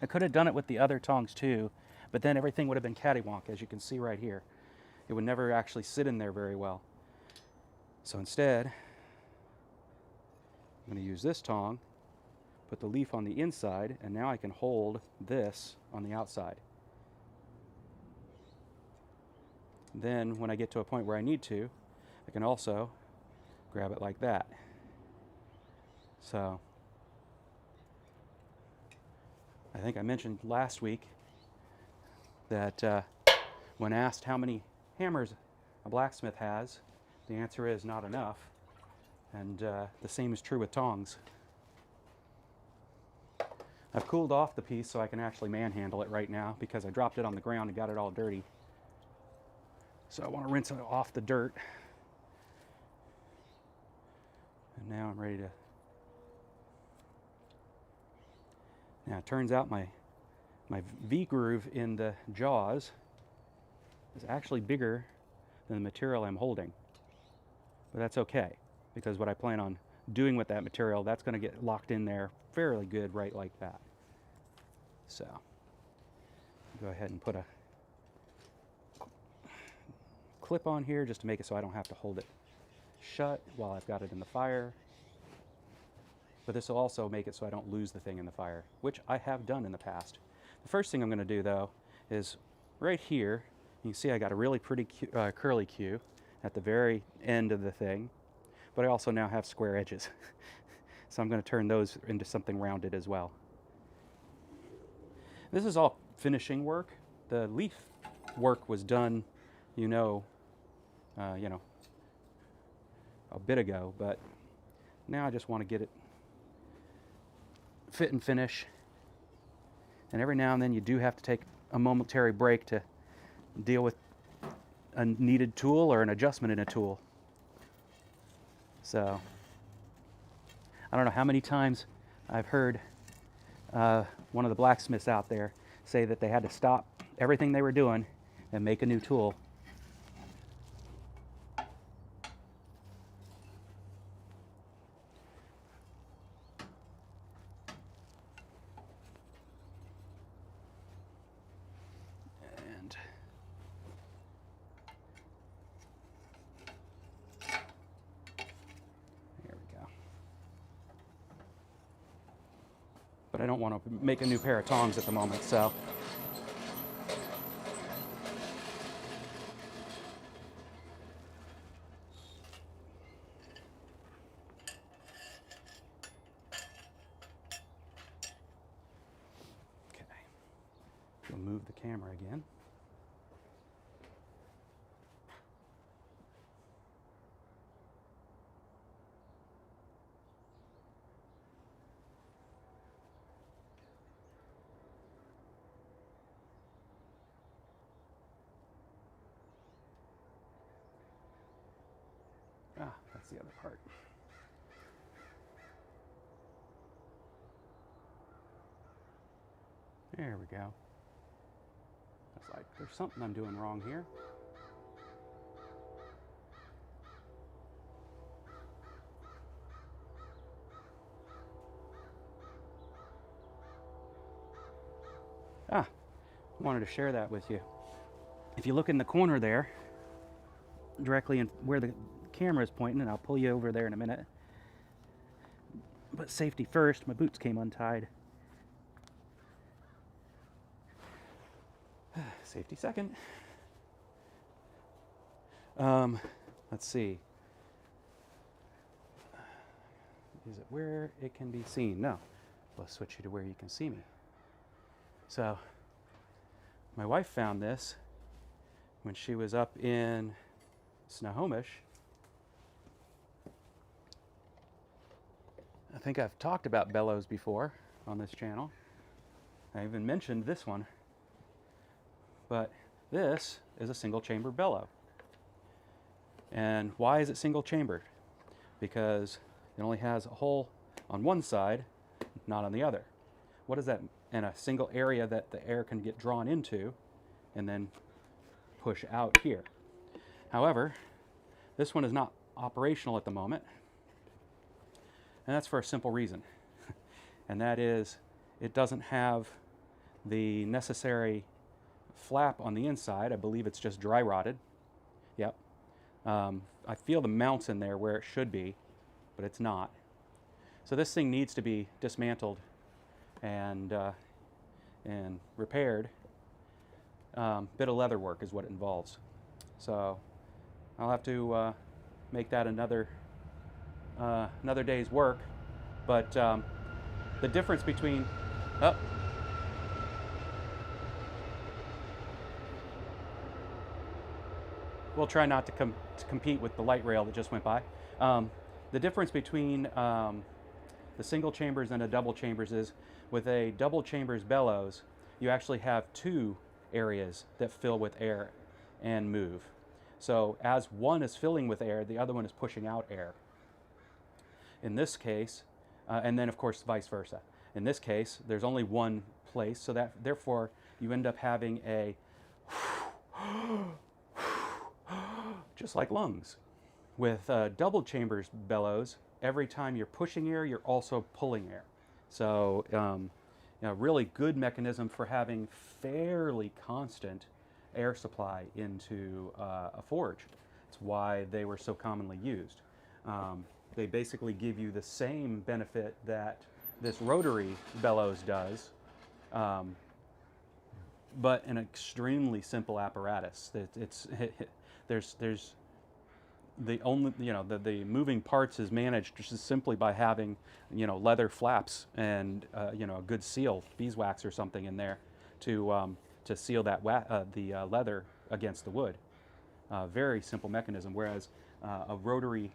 Speaker 1: I could have done it with the other tongs too, but then everything would have been cattywonk, as you can see right here. It would never actually sit in there very well. So instead, I'm going to use this tong, put the leaf on the inside, and now I can hold this on the outside. Then when I get to a point where I need to, I can also grab it like that. So I think I mentioned last week that when asked how many hammers a blacksmith has, the answer is not enough. And the same is true with tongs. I've cooled off the piece so I can actually manhandle it right now because I dropped it on the ground and got it all dirty. So I want to rinse it off the dirt. And now I'm ready to... Now it turns out my V-groove in the jaws is actually bigger than the material I'm holding. But that's okay, because what I plan on doing with that material, that's going to get locked in there fairly good right like that. So go ahead and put a clip on here just to make it so I don't have to hold it shut while I've got it in the fire. But this will also make it so I don't lose the thing in the fire, which I have done in the past. The first thing I'm going to do though is right here, you can see I got a really pretty curly Q at the very end of the thing, but I also now have square edges. So I'm going to turn those into something rounded as well. This is all finishing work. The leaf work was done, you know, a bit ago, but now I just want to get it fit and finish. And every now and then you do have to take a momentary break to deal with a needed tool or an adjustment in a tool. So I don't know how many times I've heard one of the blacksmiths out there say that they had to stop everything they were doing and make a new tool. And there we go. But I don't want to make a new pair of tongs at the moment, so we'll move the camera again. Ah, that's the other part. There we go. It's like there's something I'm doing wrong here. I wanted to share that with you. If you look in the corner there, directly in where the camera is pointing, and I'll pull you over there in a minute. But safety first, my boots came untied. Safety second. Let's see. Is it where it can be seen? No. We'll switch you to where you can see me. So, my wife found this when she was up in Snohomish. I think I've talked about bellows before on this channel. I even mentioned this one. But this is a single chamber bellow. And why is it single chambered? Because it only has a hole on one side, not on the other. What is that? And a single area that the air can get drawn into and then push out here. However, this one is not operational at the moment. And that's for a simple reason. And that is it doesn't have the necessary flap on the inside. I believe it's just dry rotted. Yep. I feel the mounts in there where it should be, but it's not. So this thing needs to be dismantled and repaired. Bit of leather work is what it involves. So I'll have to make that another day's work. But the difference between we'll try not to compete with the light rail that just went by. The difference between the single chambers and a double chambers is with a double chambers bellows, you actually have two areas that fill with air and move. So as one is filling with air, the other one is pushing out air. In this case, and then of course vice versa. In this case, there's only one place, so that therefore you end up having a just like lungs. With double chambers bellows, every time you're pushing air, you're also pulling air. So really good mechanism for having fairly constant air supply into a forge. It's why they were so commonly used. They basically give you the same benefit that this rotary bellows does, but an extremely simple apparatus. There's the only the moving parts is managed just simply by having leather flaps and a good seal, beeswax or something in there to seal that the leather against the wood. Very simple mechanism, whereas a rotary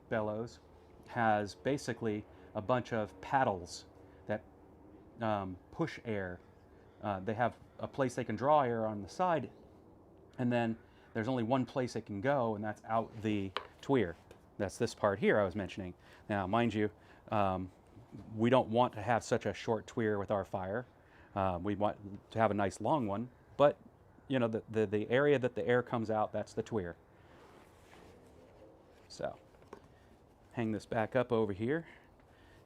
Speaker 1: bellows has basically a bunch of paddles that push air. They have a place they can draw air on the side, and then there's only one place it can go, and that's out the tweer. That's this part here I was mentioning. Now, mind you, we don't want to have such a short tweer with our fire. We want to have a nice long one, but you know, the area that the air comes out, that's the tweer. So, hang this back up over here,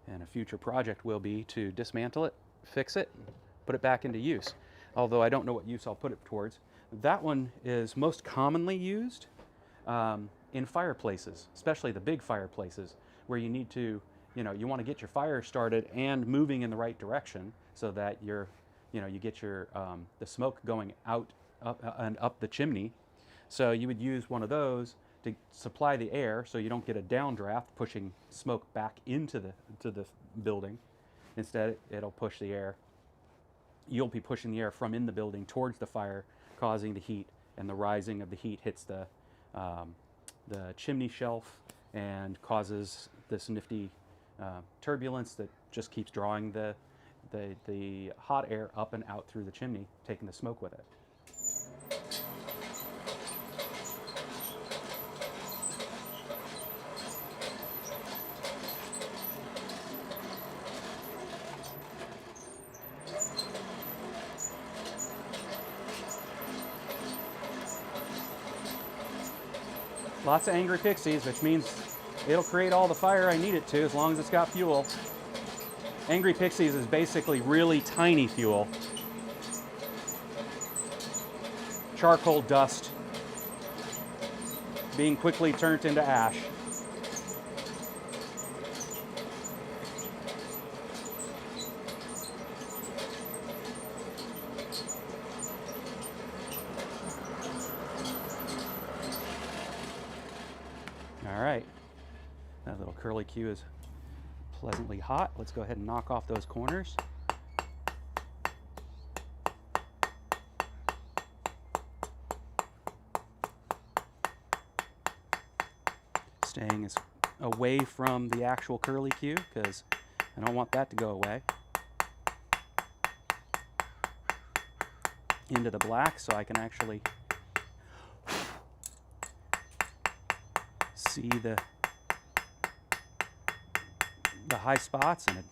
Speaker 1: and a future project will be to dismantle it, fix it, put it back into use. Although I don't know what use I'll put it towards. That one is most commonly used in fireplaces, especially the big fireplaces, where you need to, you know, you want to get your fire started and moving in the right direction so that you're, you know, you get your the smoke going out and up the chimney. So you would use one of those to supply the air, so you don't get a downdraft pushing smoke back into the building. Instead, it'll push the air. You'll be pushing the air from in the building towards the fire, causing the heat, and the rising of the heat hits the chimney shelf and causes this nifty turbulence that just keeps drawing the hot air up and out through the chimney, taking the smoke with it. Lots of angry pixies, which means it'll create all the fire I need it to as long as it's got fuel. Angry pixies is basically really tiny fuel. Charcoal dust being quickly turned into ash. All right, that little curly Q is pleasantly hot. Let's go ahead and knock off those corners. Staying as away from the actual curly Q because I don't want that to go away. Into the black so I can actually see the high spots and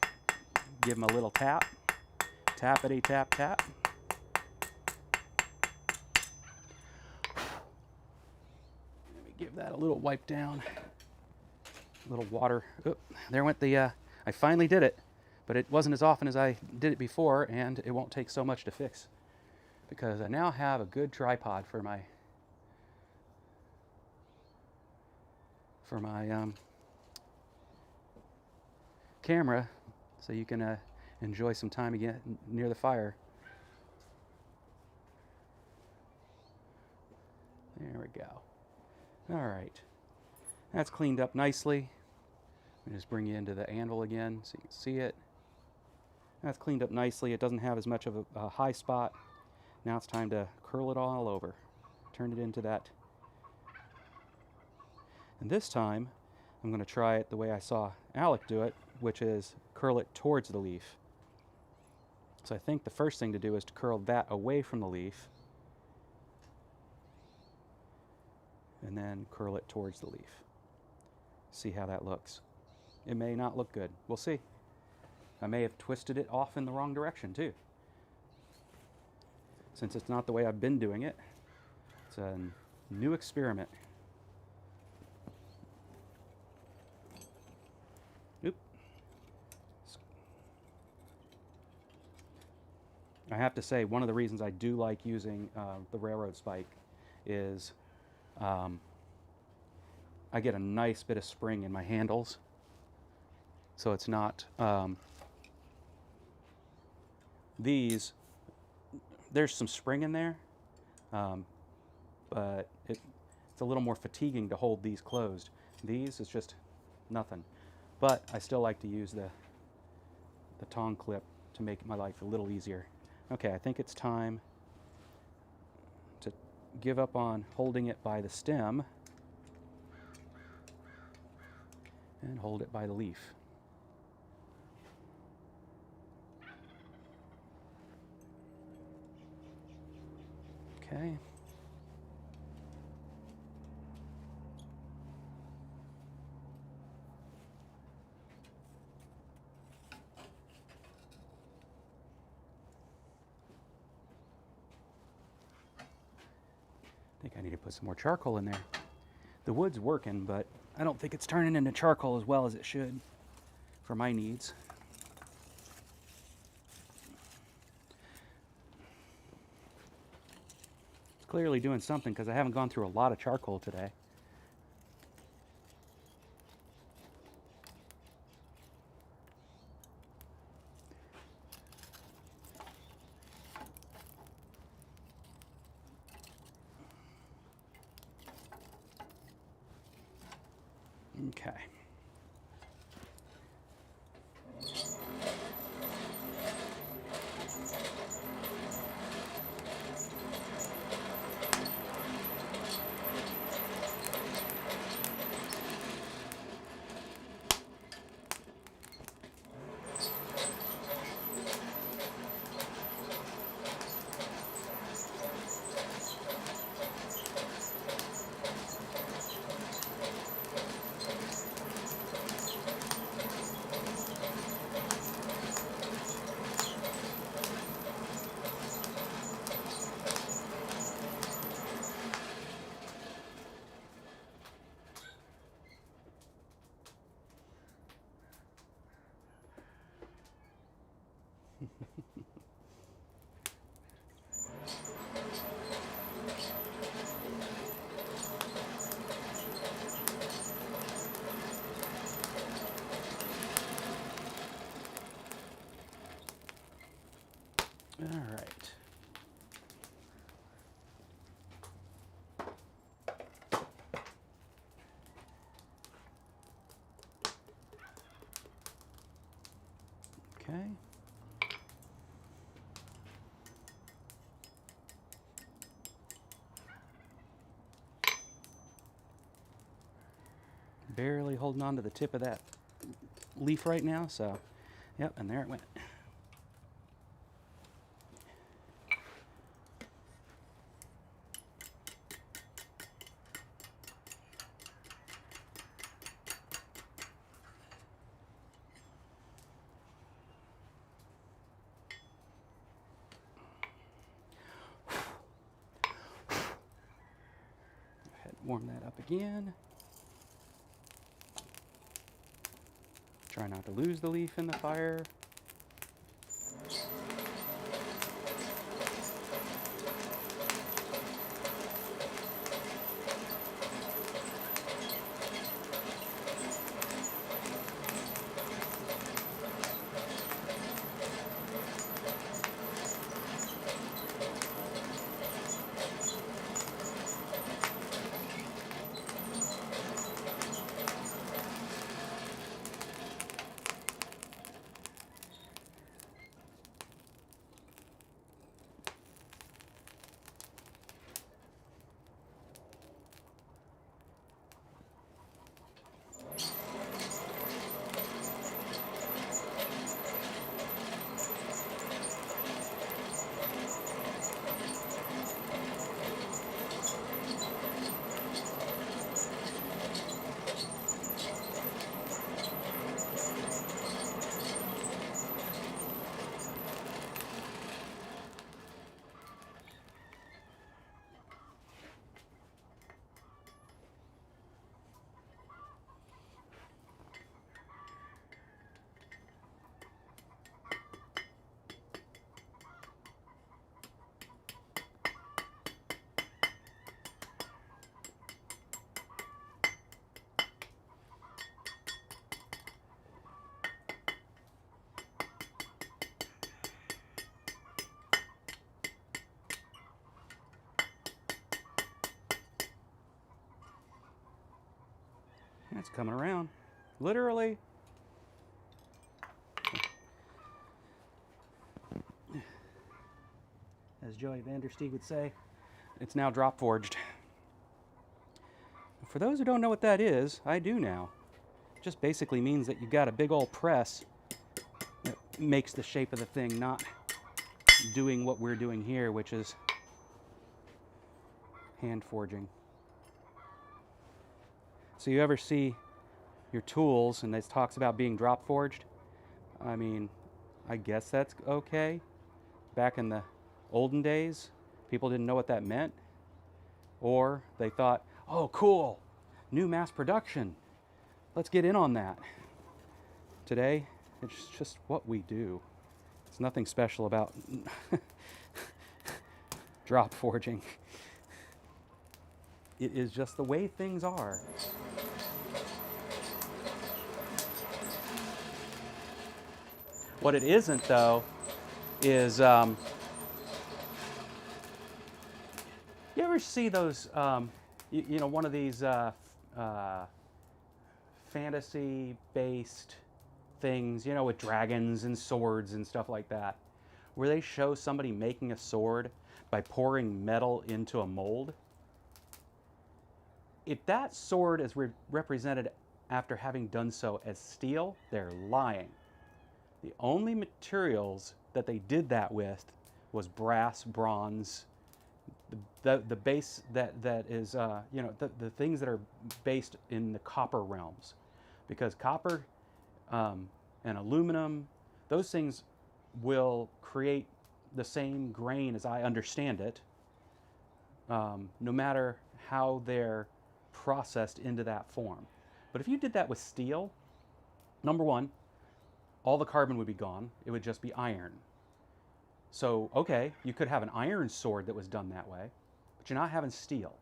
Speaker 1: give them a little tap. Tappity tap tap. Let me give that a little wipe down. A little water. Oop, there went the, I finally did it, but it wasn't as often as I did it before, and it won't take so much to fix because I now have a good tripod for my camera, so you can enjoy some time again near the fire. There we go. All right, that's cleaned up nicely. Let me just bring you into the anvil again so you can see it. That's cleaned up nicely. It doesn't have as much of a high spot. Now it's time to curl it all over. Turn it into that. And this time, I'm going to try it the way I saw Alec do it, which is curl it towards the leaf. So I think the first thing to do is to curl that away from the leaf, and then curl it towards the leaf. See how that looks. It may not look good. We'll see. I may have twisted it off in the wrong direction too. Since it's not the way I've been doing it, it's a new experiment. Oop. I have to say, one of the reasons I do like using the railroad spike is I get a nice bit of spring in my handles. So it's not, these, there's some spring in there, but it's a little more fatiguing to hold these closed. These is just nothing. But I still like to use the tong clip to make my life a little easier. Okay, I think it's time to give up on holding it by the stem and hold it by the leaf. Okay. I think I need to put some more charcoal in there. The wood's working, but I don't think it's turning into charcoal as well as it should for my needs. It's clearly doing something because I haven't gone through a lot of charcoal today. Okay. All right. Okay. Barely holding on to the tip of that leaf right now, so yep, and there it went. Go ahead and warm that up again. Try not to lose the leaf in the fire. It's coming around, literally. as Joey Vandersteeg would say. It's now drop forged. For those who don't know what that is, I do now. It just basically means that you've got a big old press that makes the shape of the thing, not doing what we're doing here, which is hand forging. So you ever see your tools and it talks about being drop forged? I mean, I guess that's okay. Back in the olden days, people didn't know what that meant. Or they thought, oh, cool, new mass production. Let's get in on that. Today, it's just what we do. It's nothing special about drop forging. It is just the way things are. What it isn't, though, is you ever see those, you know, one of these fantasy-based things, you know, with dragons and swords and stuff like that, where they show somebody making a sword by pouring metal into a mold? If that sword is represented after having done so as steel, they're lying. The only materials that they did that with was brass, bronze, the base that is, you know, the things that are based in the copper realms. Because copper and aluminum, those things will create the same grain as I understand it, no matter how they're processed into that form. But if you did that with steel, number one, all the carbon would be gone. It would just be iron. So, okay, you could have an iron sword that was done that way, but you're not having steel.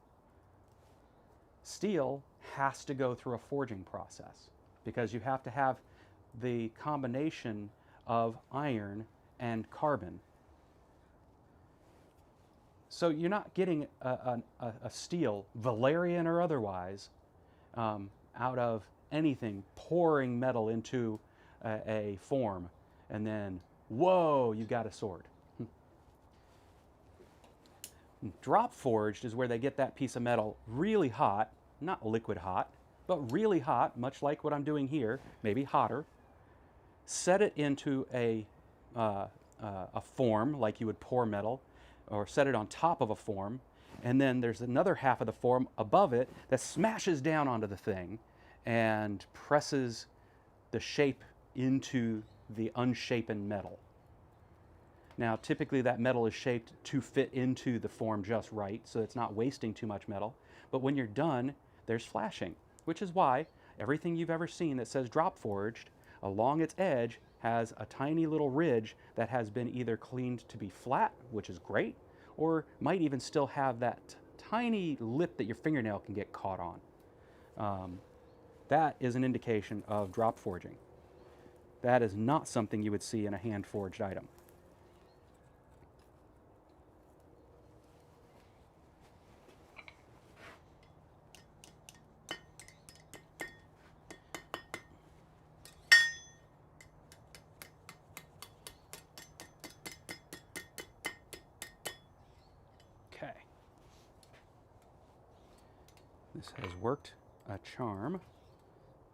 Speaker 1: Steel has to go through a forging process because you have to have the combination of iron and carbon. So you're not getting a steel, Valerian or otherwise, out of anything, pouring metal into a form, and then, whoa, you got a sword. Drop forged is where they get that piece of metal really hot, not liquid hot, but really hot, much like what I'm doing here, maybe hotter. Set it into a form like you would pour metal, or set it on top of a form, and then there's another half of the form above it that smashes down onto the thing and presses the shape into the unshapen metal. Now, typically that metal is shaped to fit into the form just right, so it's not wasting too much metal. But when you're done, there's flashing, which is why everything you've ever seen that says drop forged, along its edge has a tiny little ridge that has been either cleaned to be flat, which is great, or might even still have that tiny lip that your fingernail can get caught on. That is an indication of drop forging. That is not something you would see in a hand-forged item. Okay. This has worked a charm.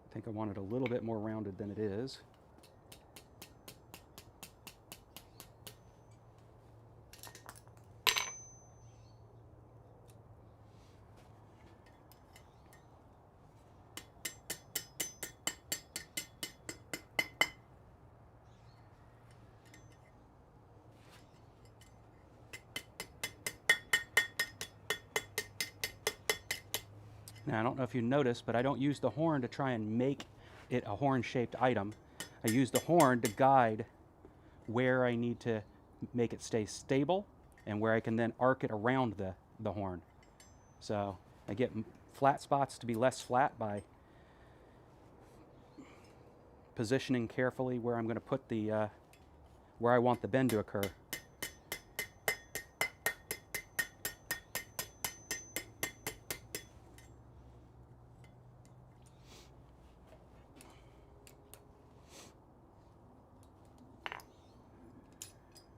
Speaker 1: I think I want it a little bit more rounded than it is. Now, I don't know if you noticed, but I don't use the horn to try and make it a horn-shaped item. I use the horn to guide where I need to make it stay stable and where I can then arc it around the horn. So I get flat spots to be less flat by positioning carefully where I'm going to put the, where I want the bend to occur.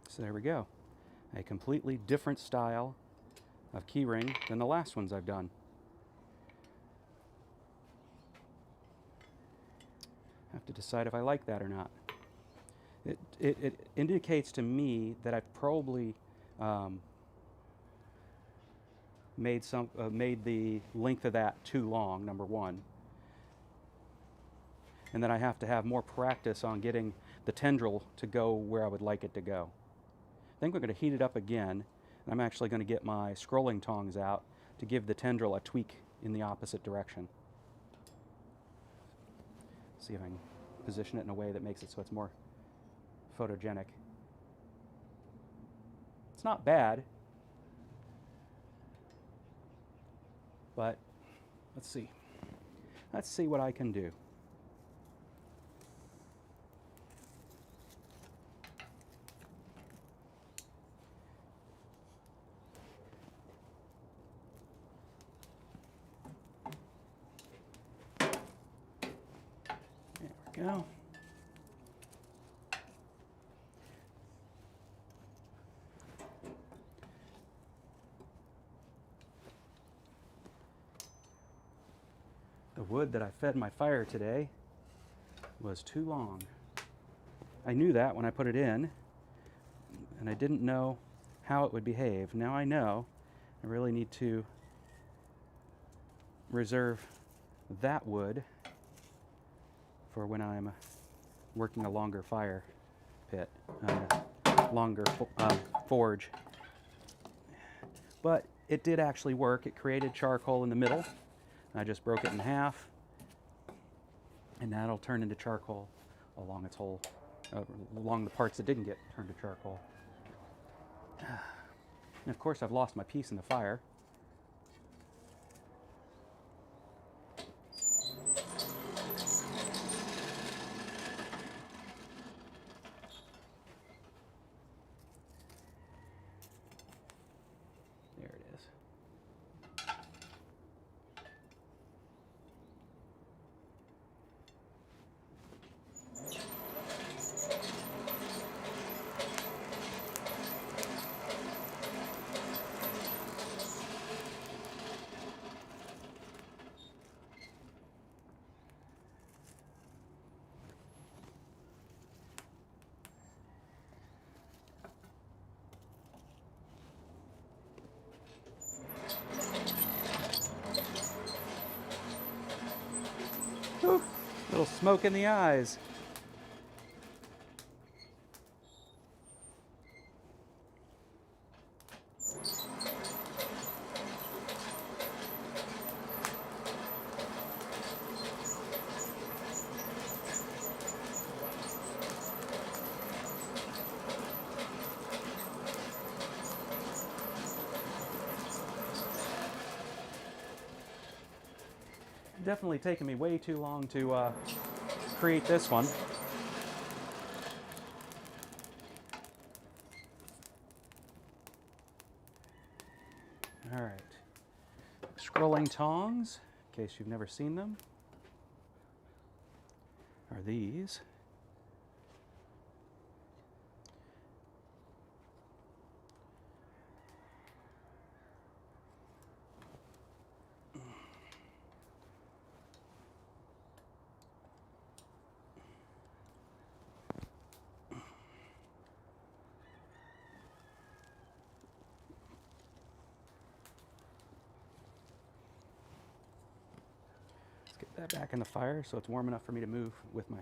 Speaker 1: So there we go. a completely different style of keyring than the last ones I've done. I have to decide if I like that or not. It indicates to me that I've probably made the length of that too long, number one. And then I have to have more practice on getting the tendril to go where I would like it to go. I think we're going to heat it up again. And I'm actually going to get my scrolling tongs out to give the tendril a tweak in the opposite direction. See if I can position it in a way that makes it so it's more photogenic. It's not bad, but let's see. Let's see what I can do. There we go. The wood that I fed my fire today was too long. I knew that when I put it in, and I didn't know how it would behave. Now I know. I really need to reserve that wood for when I'm working a longer fire pit, longer forge. But it did actually work. It created charcoal in the middle. I just broke it in half, and that'll turn into charcoal along its whole, along the parts that didn't get turned to charcoal. And of course I've lost my piece in the fire. There it is. Ooh, little smoke in the eyes. Definitely taken me way too long to create this one. All right, scrolling tongs, in case you've never seen them, are these. Get that back in the fire so it's warm enough for me to move with my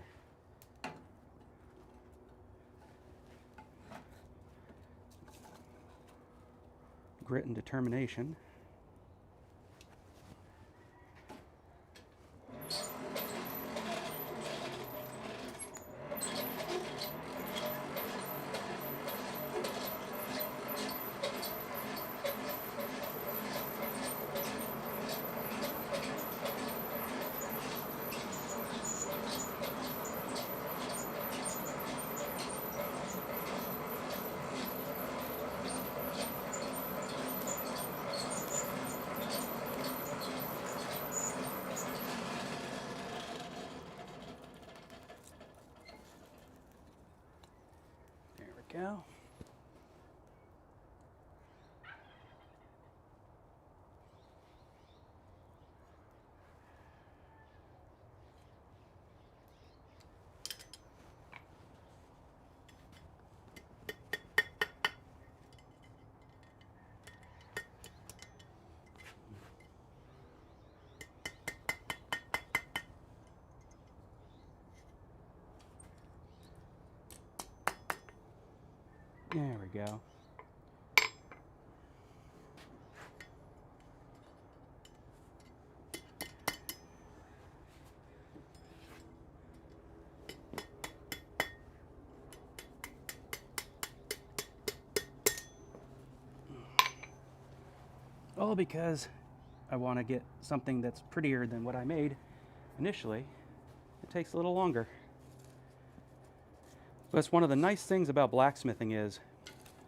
Speaker 1: grit and determination. Go. There we go. All because I want to get something that's prettier than what I made initially. It takes a little longer. That's one of the nice things about blacksmithing is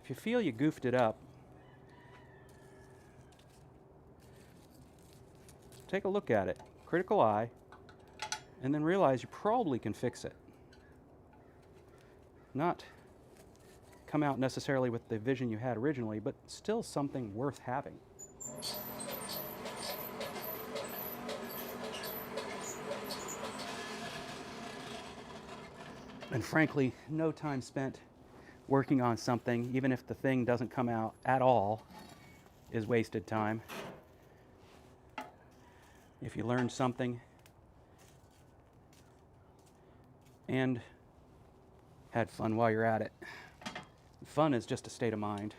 Speaker 1: if you feel you goofed it up, take a look at it, critical eye, and then realize you probably can fix it. Not come out necessarily with the vision you had originally, but still something worth having. And frankly, no time spent working on something, even if the thing doesn't come out at all, is wasted time. If you learn something and had fun while you're at it. Fun is just a state of mind.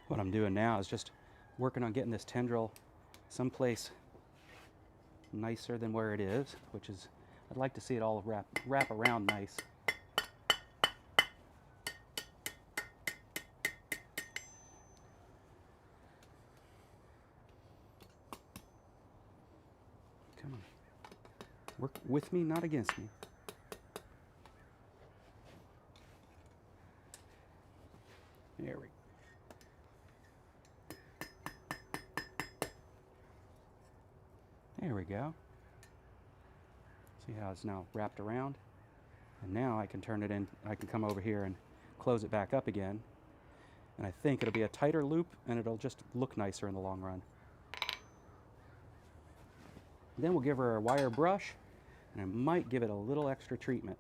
Speaker 1: What I'm doing now is just working on getting this tendril someplace nicer than where it is, which is, I'd like to see it all wrap around nice. Come on. Work with me, not against me. There we go. There we go. See how it's now wrapped around? And now I can turn it in, I can come over here and close it back up again. And I think it'll be a tighter loop and it'll just look nicer in the long run. Then we'll give her a wire brush, and I might give it a little extra treatment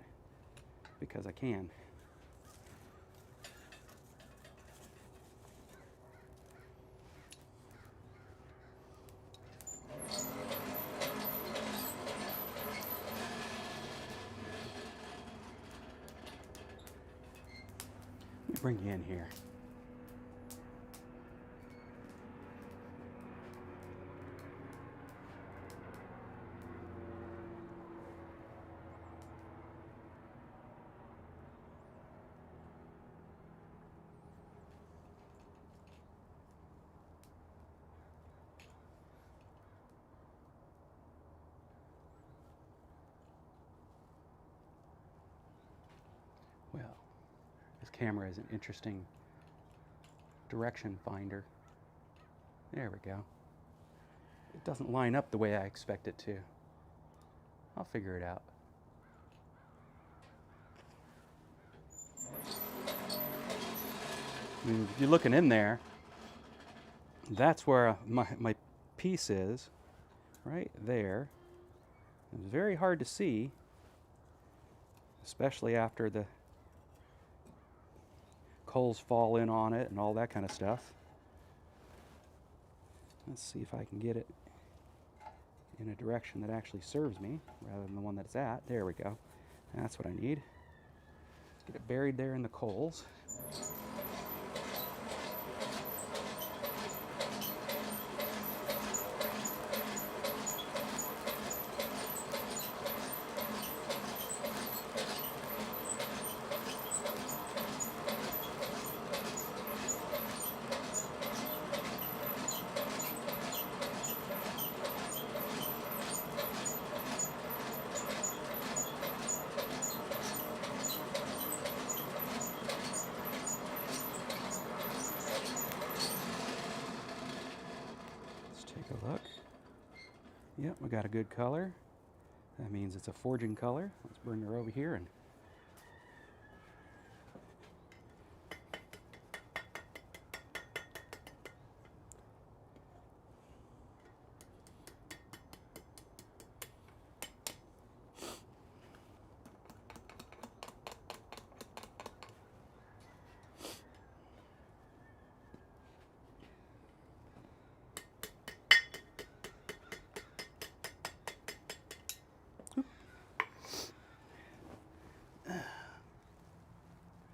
Speaker 1: because I can. Bring you in here. Well, this camera is an interesting direction finder. There we go. It doesn't line up the way I expect it to. I'll figure it out. I mean, if you're looking in there, that's where my piece is, right there. It's very hard to see, especially after the coals fall in on it and all that kind of stuff. Let's see if I can get it in a direction that actually serves me rather than the one that it's at. There we go. That's what I need. Let's get it buried there in the coals. Take a look. Yep, we got a good color. That means it's a forging color. Let's bring her over here and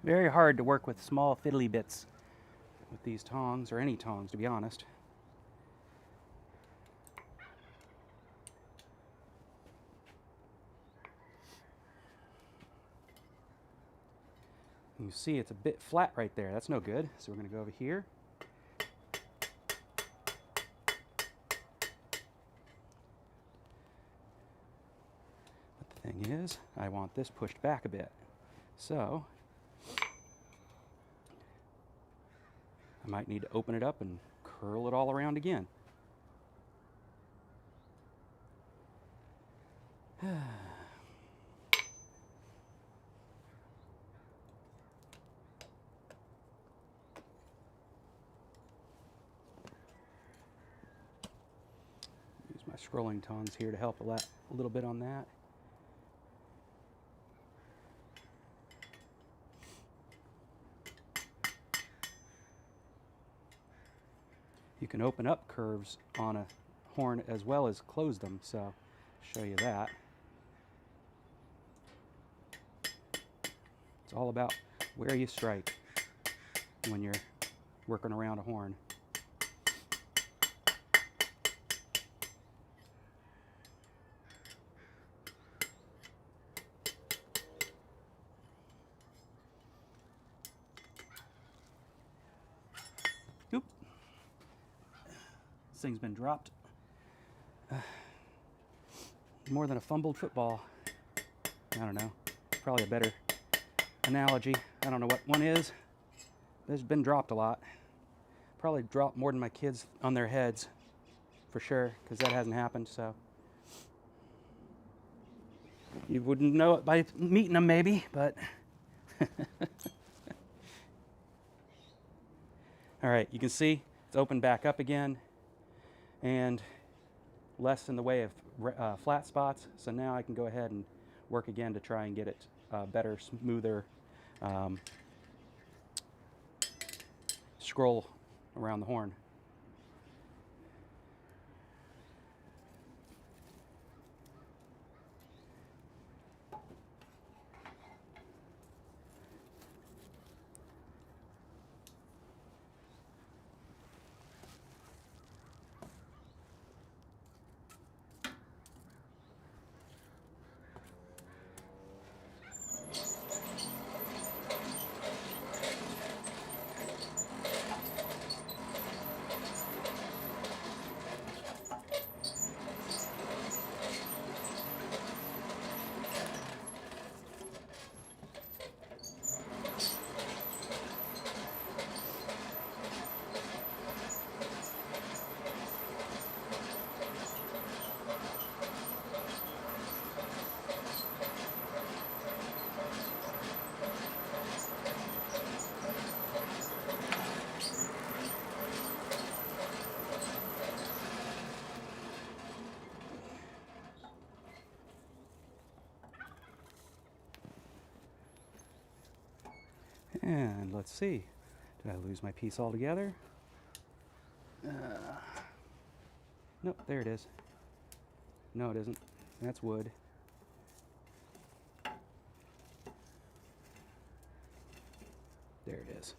Speaker 1: very hard to work with small fiddly bits with these tongs, or any tongs to be honest. You see it's a bit flat right there. That's no good. So we're going to go over here. But the thing is, I want this pushed back a bit. So I might need to open it up and curl it all around again. Use my scrolling tongs here to help a little bit on that. You can open up curves on a horn as well as close them, so I'll show you that. It's all about where you strike when you're working around a horn. Oop. This thing's been dropped. More than a fumbled football. I don't know. Probably a better analogy. I don't know what one is. It's been dropped a lot. Probably dropped more than my kids on their heads, for sure, because that hasn't happened, so. You wouldn't know it by meeting them, maybe, but. All right, you can see it's opened back up again, and less in the way of flat spots. So now I can go ahead and work again to try and get it better, smoother scroll around the horn. And let's see, did I lose my piece altogether? Nope, there it is. No, it isn't. That's wood. There it is.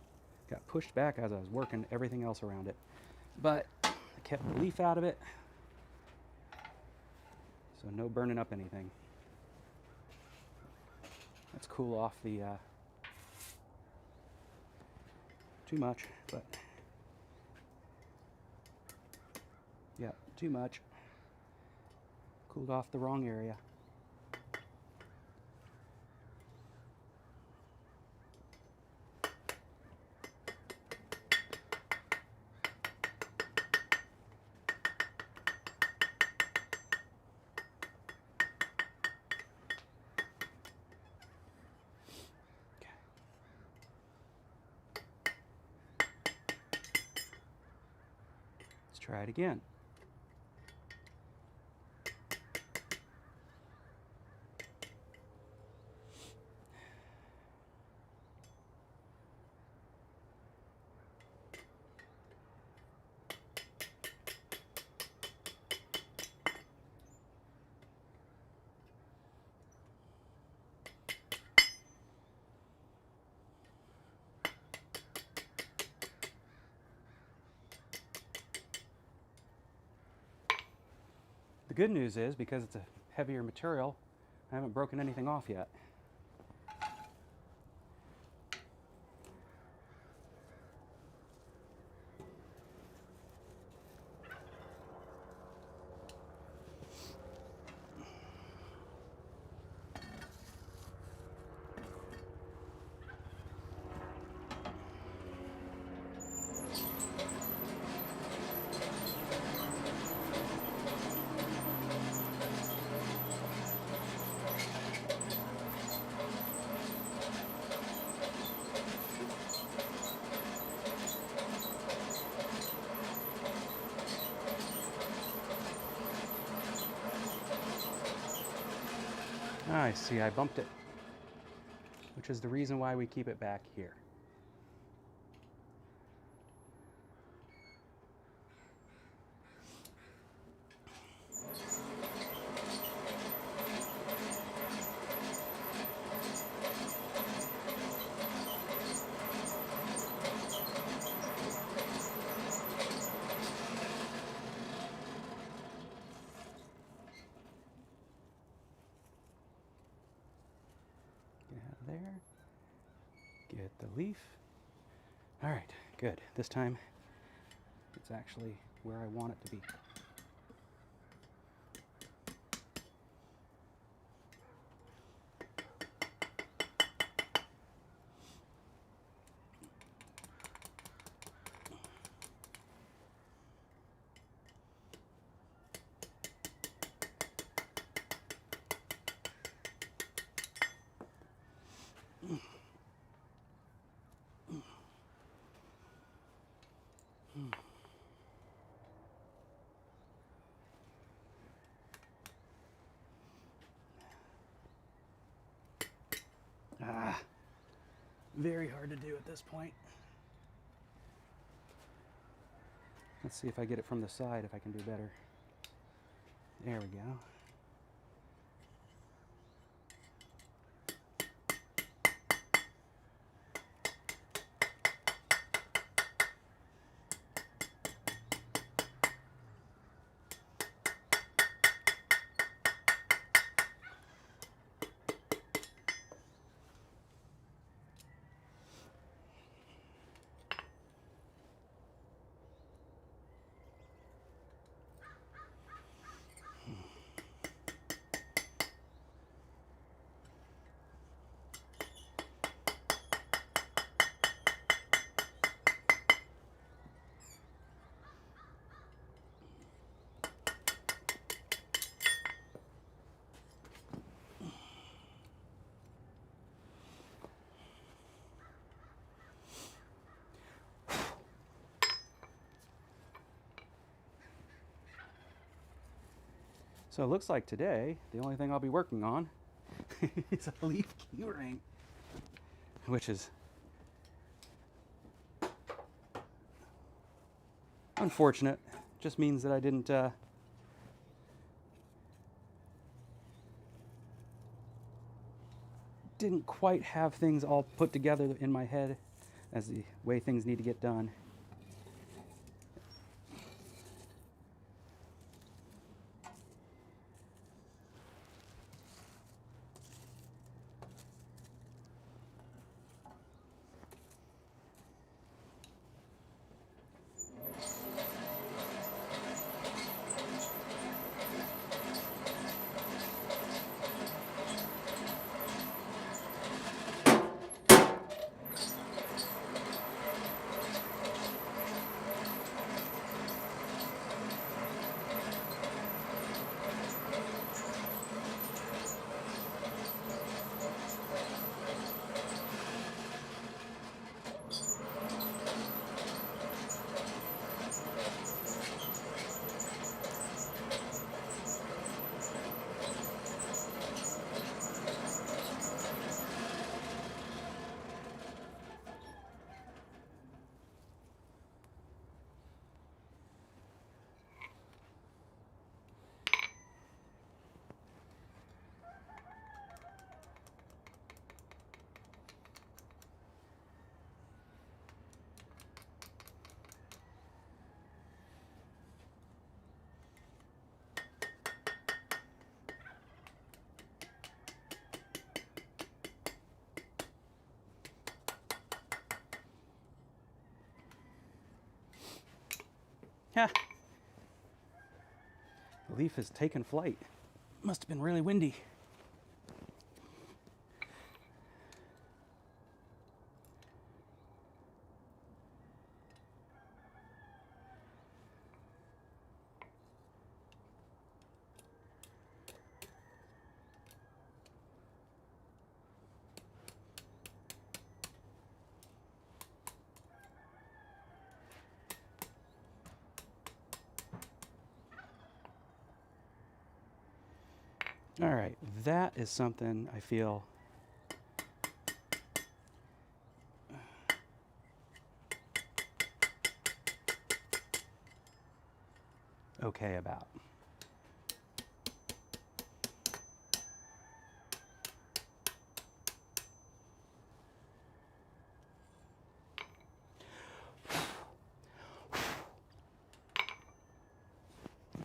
Speaker 1: Got pushed back as I was working everything else around it. But I kept the leaf out of it, so no burning up anything. Let's cool off the too much, but yeah, too much. Cooled off the wrong area. Try it again. The good news is, because it's a heavier material, I haven't broken anything off yet. I see, I bumped it, which is the reason why we keep it back here. There. Get the leaf. All right, good. This time it's actually where I want it to be. Very hard to do at this point. Let's see if I get it from the side, if I can do better. There we go. So it looks like today, the only thing I'll be working on is a leaf keyring, which is unfortunate. Just means that I didn't quite have things all put together in my head as the way things need to get done. Ha! The leaf has taken flight. Must have been really windy. All right, that is something I feel okay about.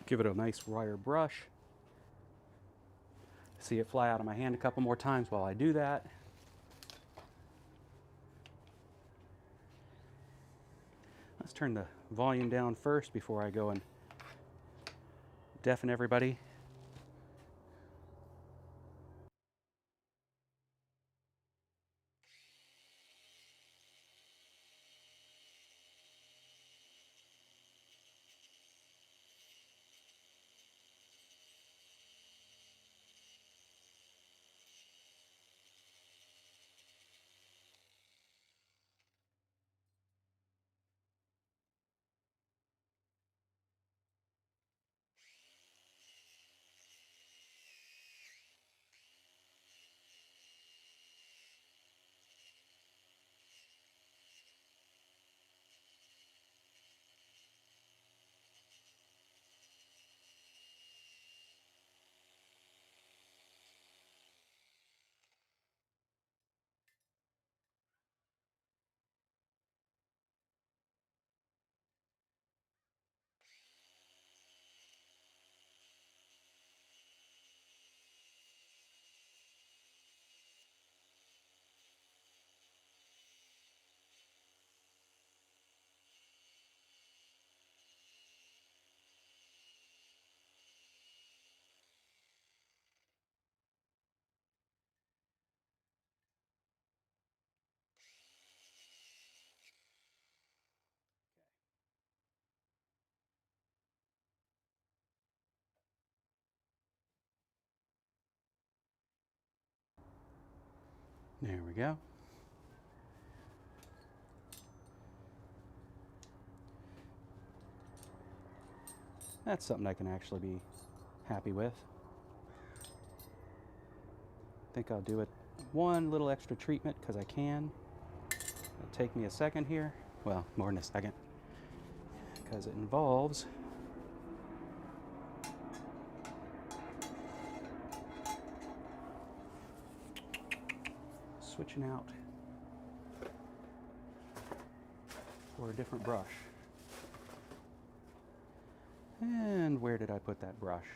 Speaker 1: Give it a nice wire brush. See it fly out of my hand a couple more times while I do that. Let's turn the volume down first before I go and deafen everybody. There we go. That's something I can actually be happy with. I think I'll do it one little extra treatment because I can. It'll take me a second here. Well, more than a second. Because it involves switching out for a different brush. And where did I put that brush?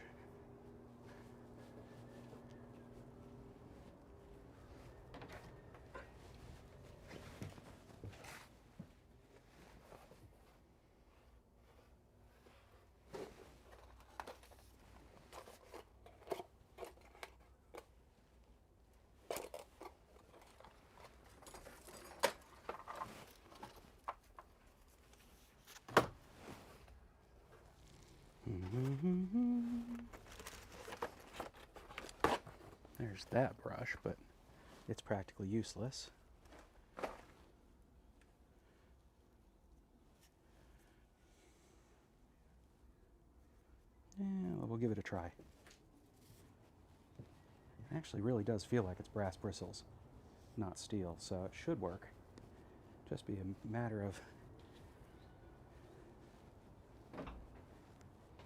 Speaker 1: There's that brush, but it's practically useless. Yeah, well, we'll give it a try. It actually really does feel like it's brass bristles, not steel, so it should work. Just be a matter of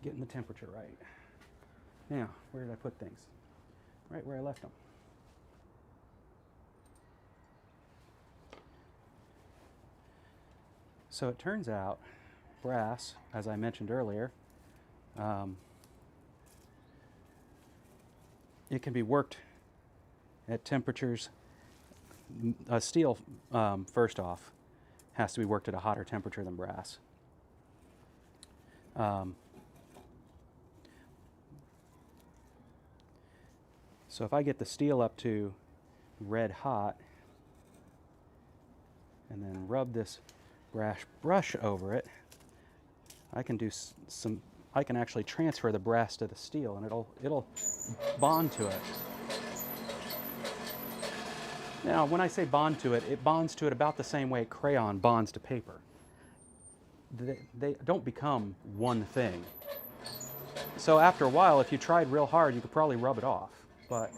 Speaker 1: getting the temperature right. Now, where did I put things? Right where I left them. So it turns out brass, as I mentioned earlier, it can be worked at temperatures. Steel, first off, has to be worked at a hotter temperature than brass. Um, so if I get the steel up to red hot and then rub this brass brush over it, I can do I can actually transfer the brass to the steel, and it'll bond to it. Now, when I say bond to it, it bonds to it about the same way crayon bonds to paper. They don't become one thing. So after a while, if you tried real hard, you could probably rub it off. But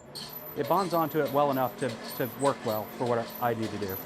Speaker 1: it bonds onto it well enough to work well for what I need to do.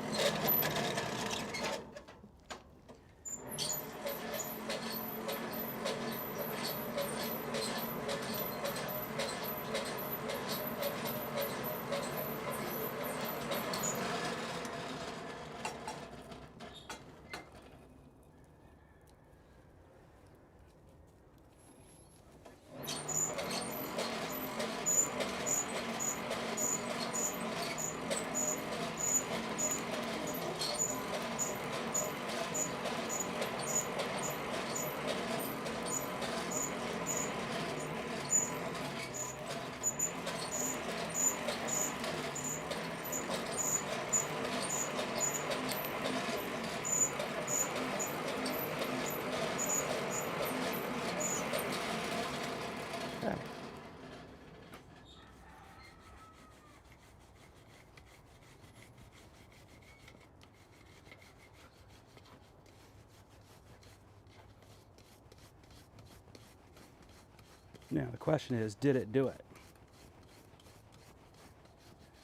Speaker 1: Okay. Now the question is, did it do it?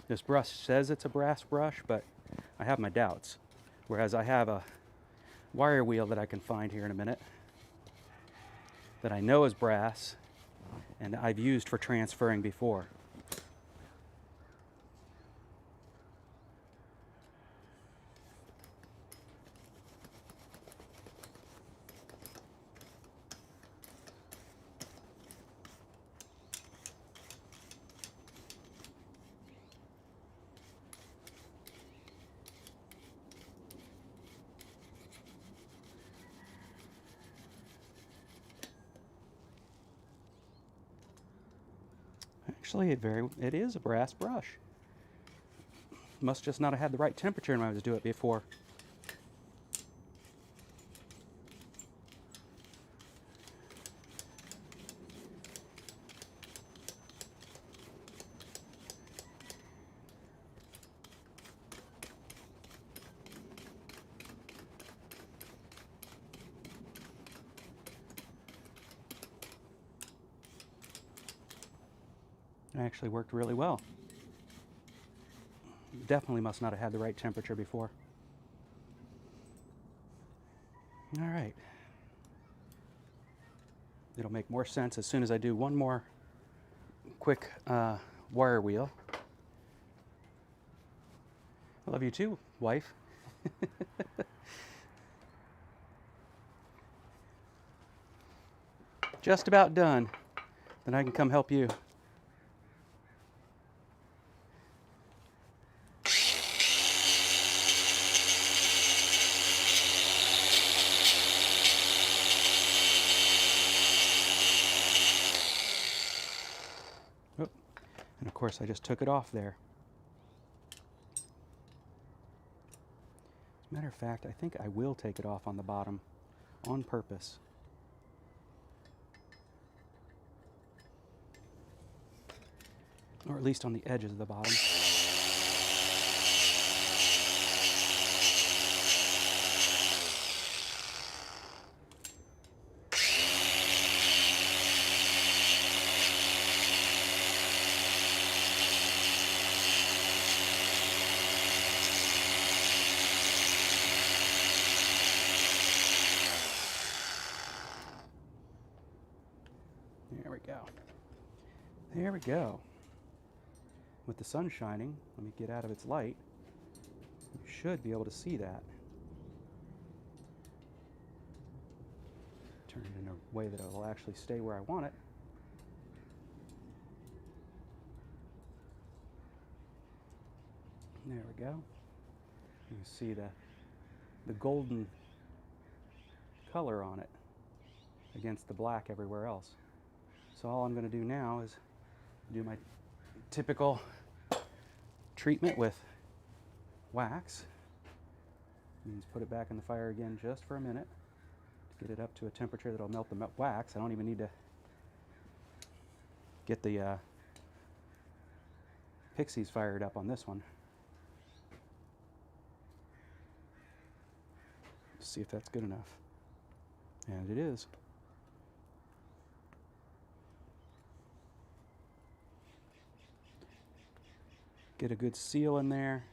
Speaker 1: This brush says it's a brass brush, but I have my doubts. Whereas I have a wire wheel that I can find here in a minute that I know is brass and I've used for transferring before. Actually, it is a brass brush. Must just not have had the right temperature when I was doing it before. It actually worked really well. Definitely must not have had the right temperature before. All right. It'll make more sense as soon as I do one more quick wire wheel. I love you too, wife. Just about done. Then I can come help you. Oh, and of course I just took it off there. As a matter of fact, I think I will take it off on the bottom on purpose. Or at least on the edges of the bottom. There we go. There we go. With the sun shining, let me get out of its light. You should be able to see that. Turn it in a way that it will actually stay where I want it. There we go. You can see the golden color on it. against the black everywhere else. So all I'm going to do now is do my typical treatment with wax. Means put it back in the fire again just for a minute to get it up to a temperature that'll melt the wax. I don't even need to get the pixies fired up on this one. See if that's good enough. And it is. Get a good seal in there.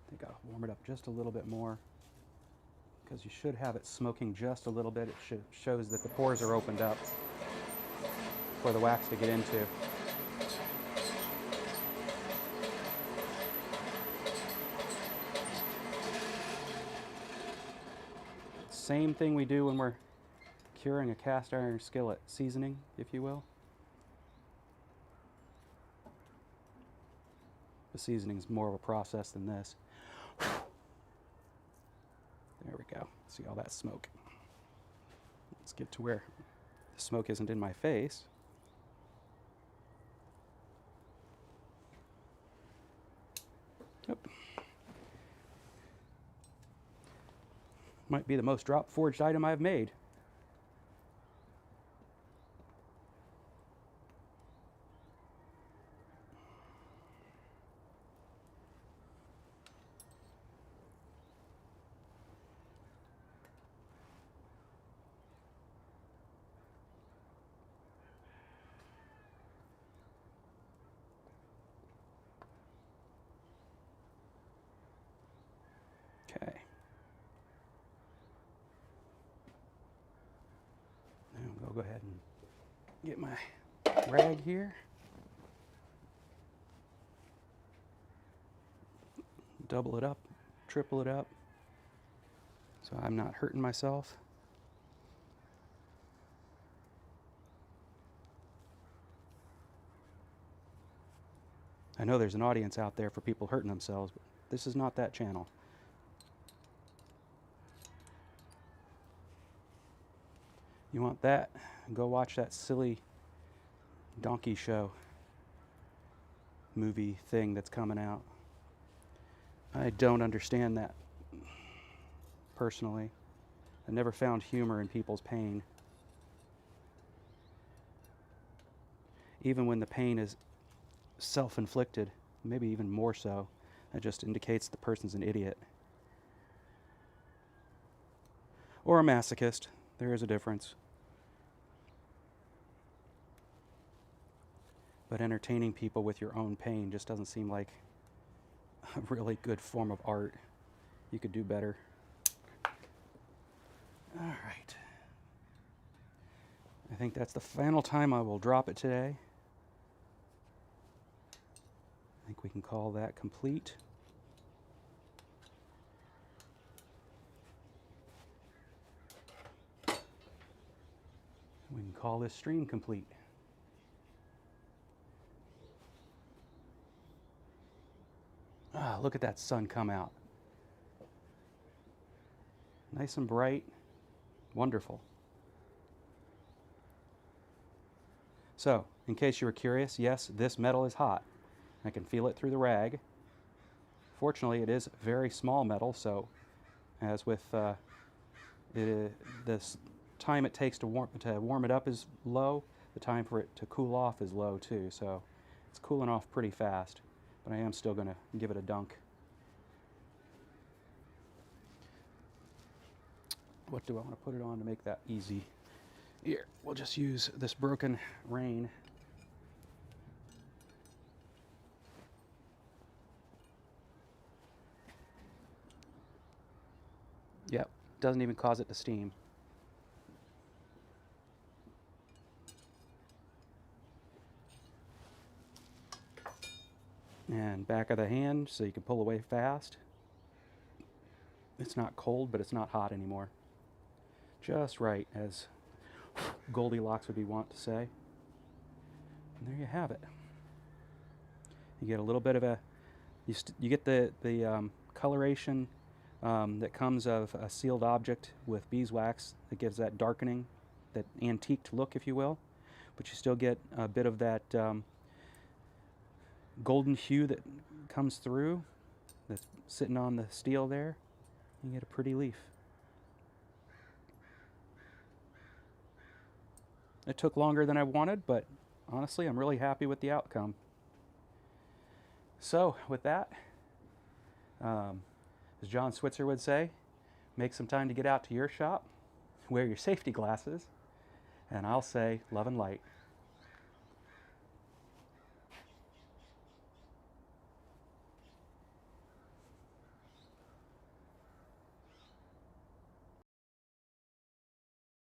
Speaker 1: I think I'll warm it up just a little bit more, because you should have it smoking just a little bit. It shows that the pores are opened up for the wax to get into. Same thing we do when we're curing a cast iron skillet, seasoning, if you will. The seasoning is more of a process than this. There we go. See all that smoke. Let's get to where the smoke isn't in my face. Yep. Might be the most drop forged item I've made. Okay. Now I'll go ahead and get my rag here. Double it up, triple it up, so I'm not hurting myself. I know there's an audience out there for people hurting themselves, but this is not that channel. You want that? Go watch that silly donkey show movie thing that's coming out. I don't understand that personally. I never found humor in people's pain. Even when the pain is self-inflicted, maybe even more so, that just indicates the person's an idiot. Or a masochist. There is a difference. But entertaining people with your own pain just doesn't seem like a really good form of art. You could do better. All right. I think that's the final time I will drop it today. I think we can call that complete. We can call this stream complete. Ah, look at that sun come out. Nice and bright. Wonderful. So, in case you were curious, yes, this metal is hot. I can feel it through the rag. Fortunately, it is very small metal, so as with this time it takes to warm it up is low, the time for it to cool off is low too, so it's cooling off pretty fast. But I am still going to give it a dunk. What do I want to put it on to make that easy? Here, we'll just use this broken rain. Yep, doesn't even cause it to steam. And back of the hand so you can pull away fast. It's not cold, but it's not hot anymore. Just right, as Goldilocks would be wont to say. And there you have it. You get a little bit of a, you get the coloration that comes of a sealed object with beeswax that gives that darkening, that antiqued look, if you will. But you still get a bit of that golden hue that comes through, that's sitting on the steel there. You get a pretty leaf. It took longer than I wanted, but honestly, I'm really happy with the outcome. So, with that, as John Switzer would say, make some time to get out to your shop, wear your safety glasses, and I'll say love and light.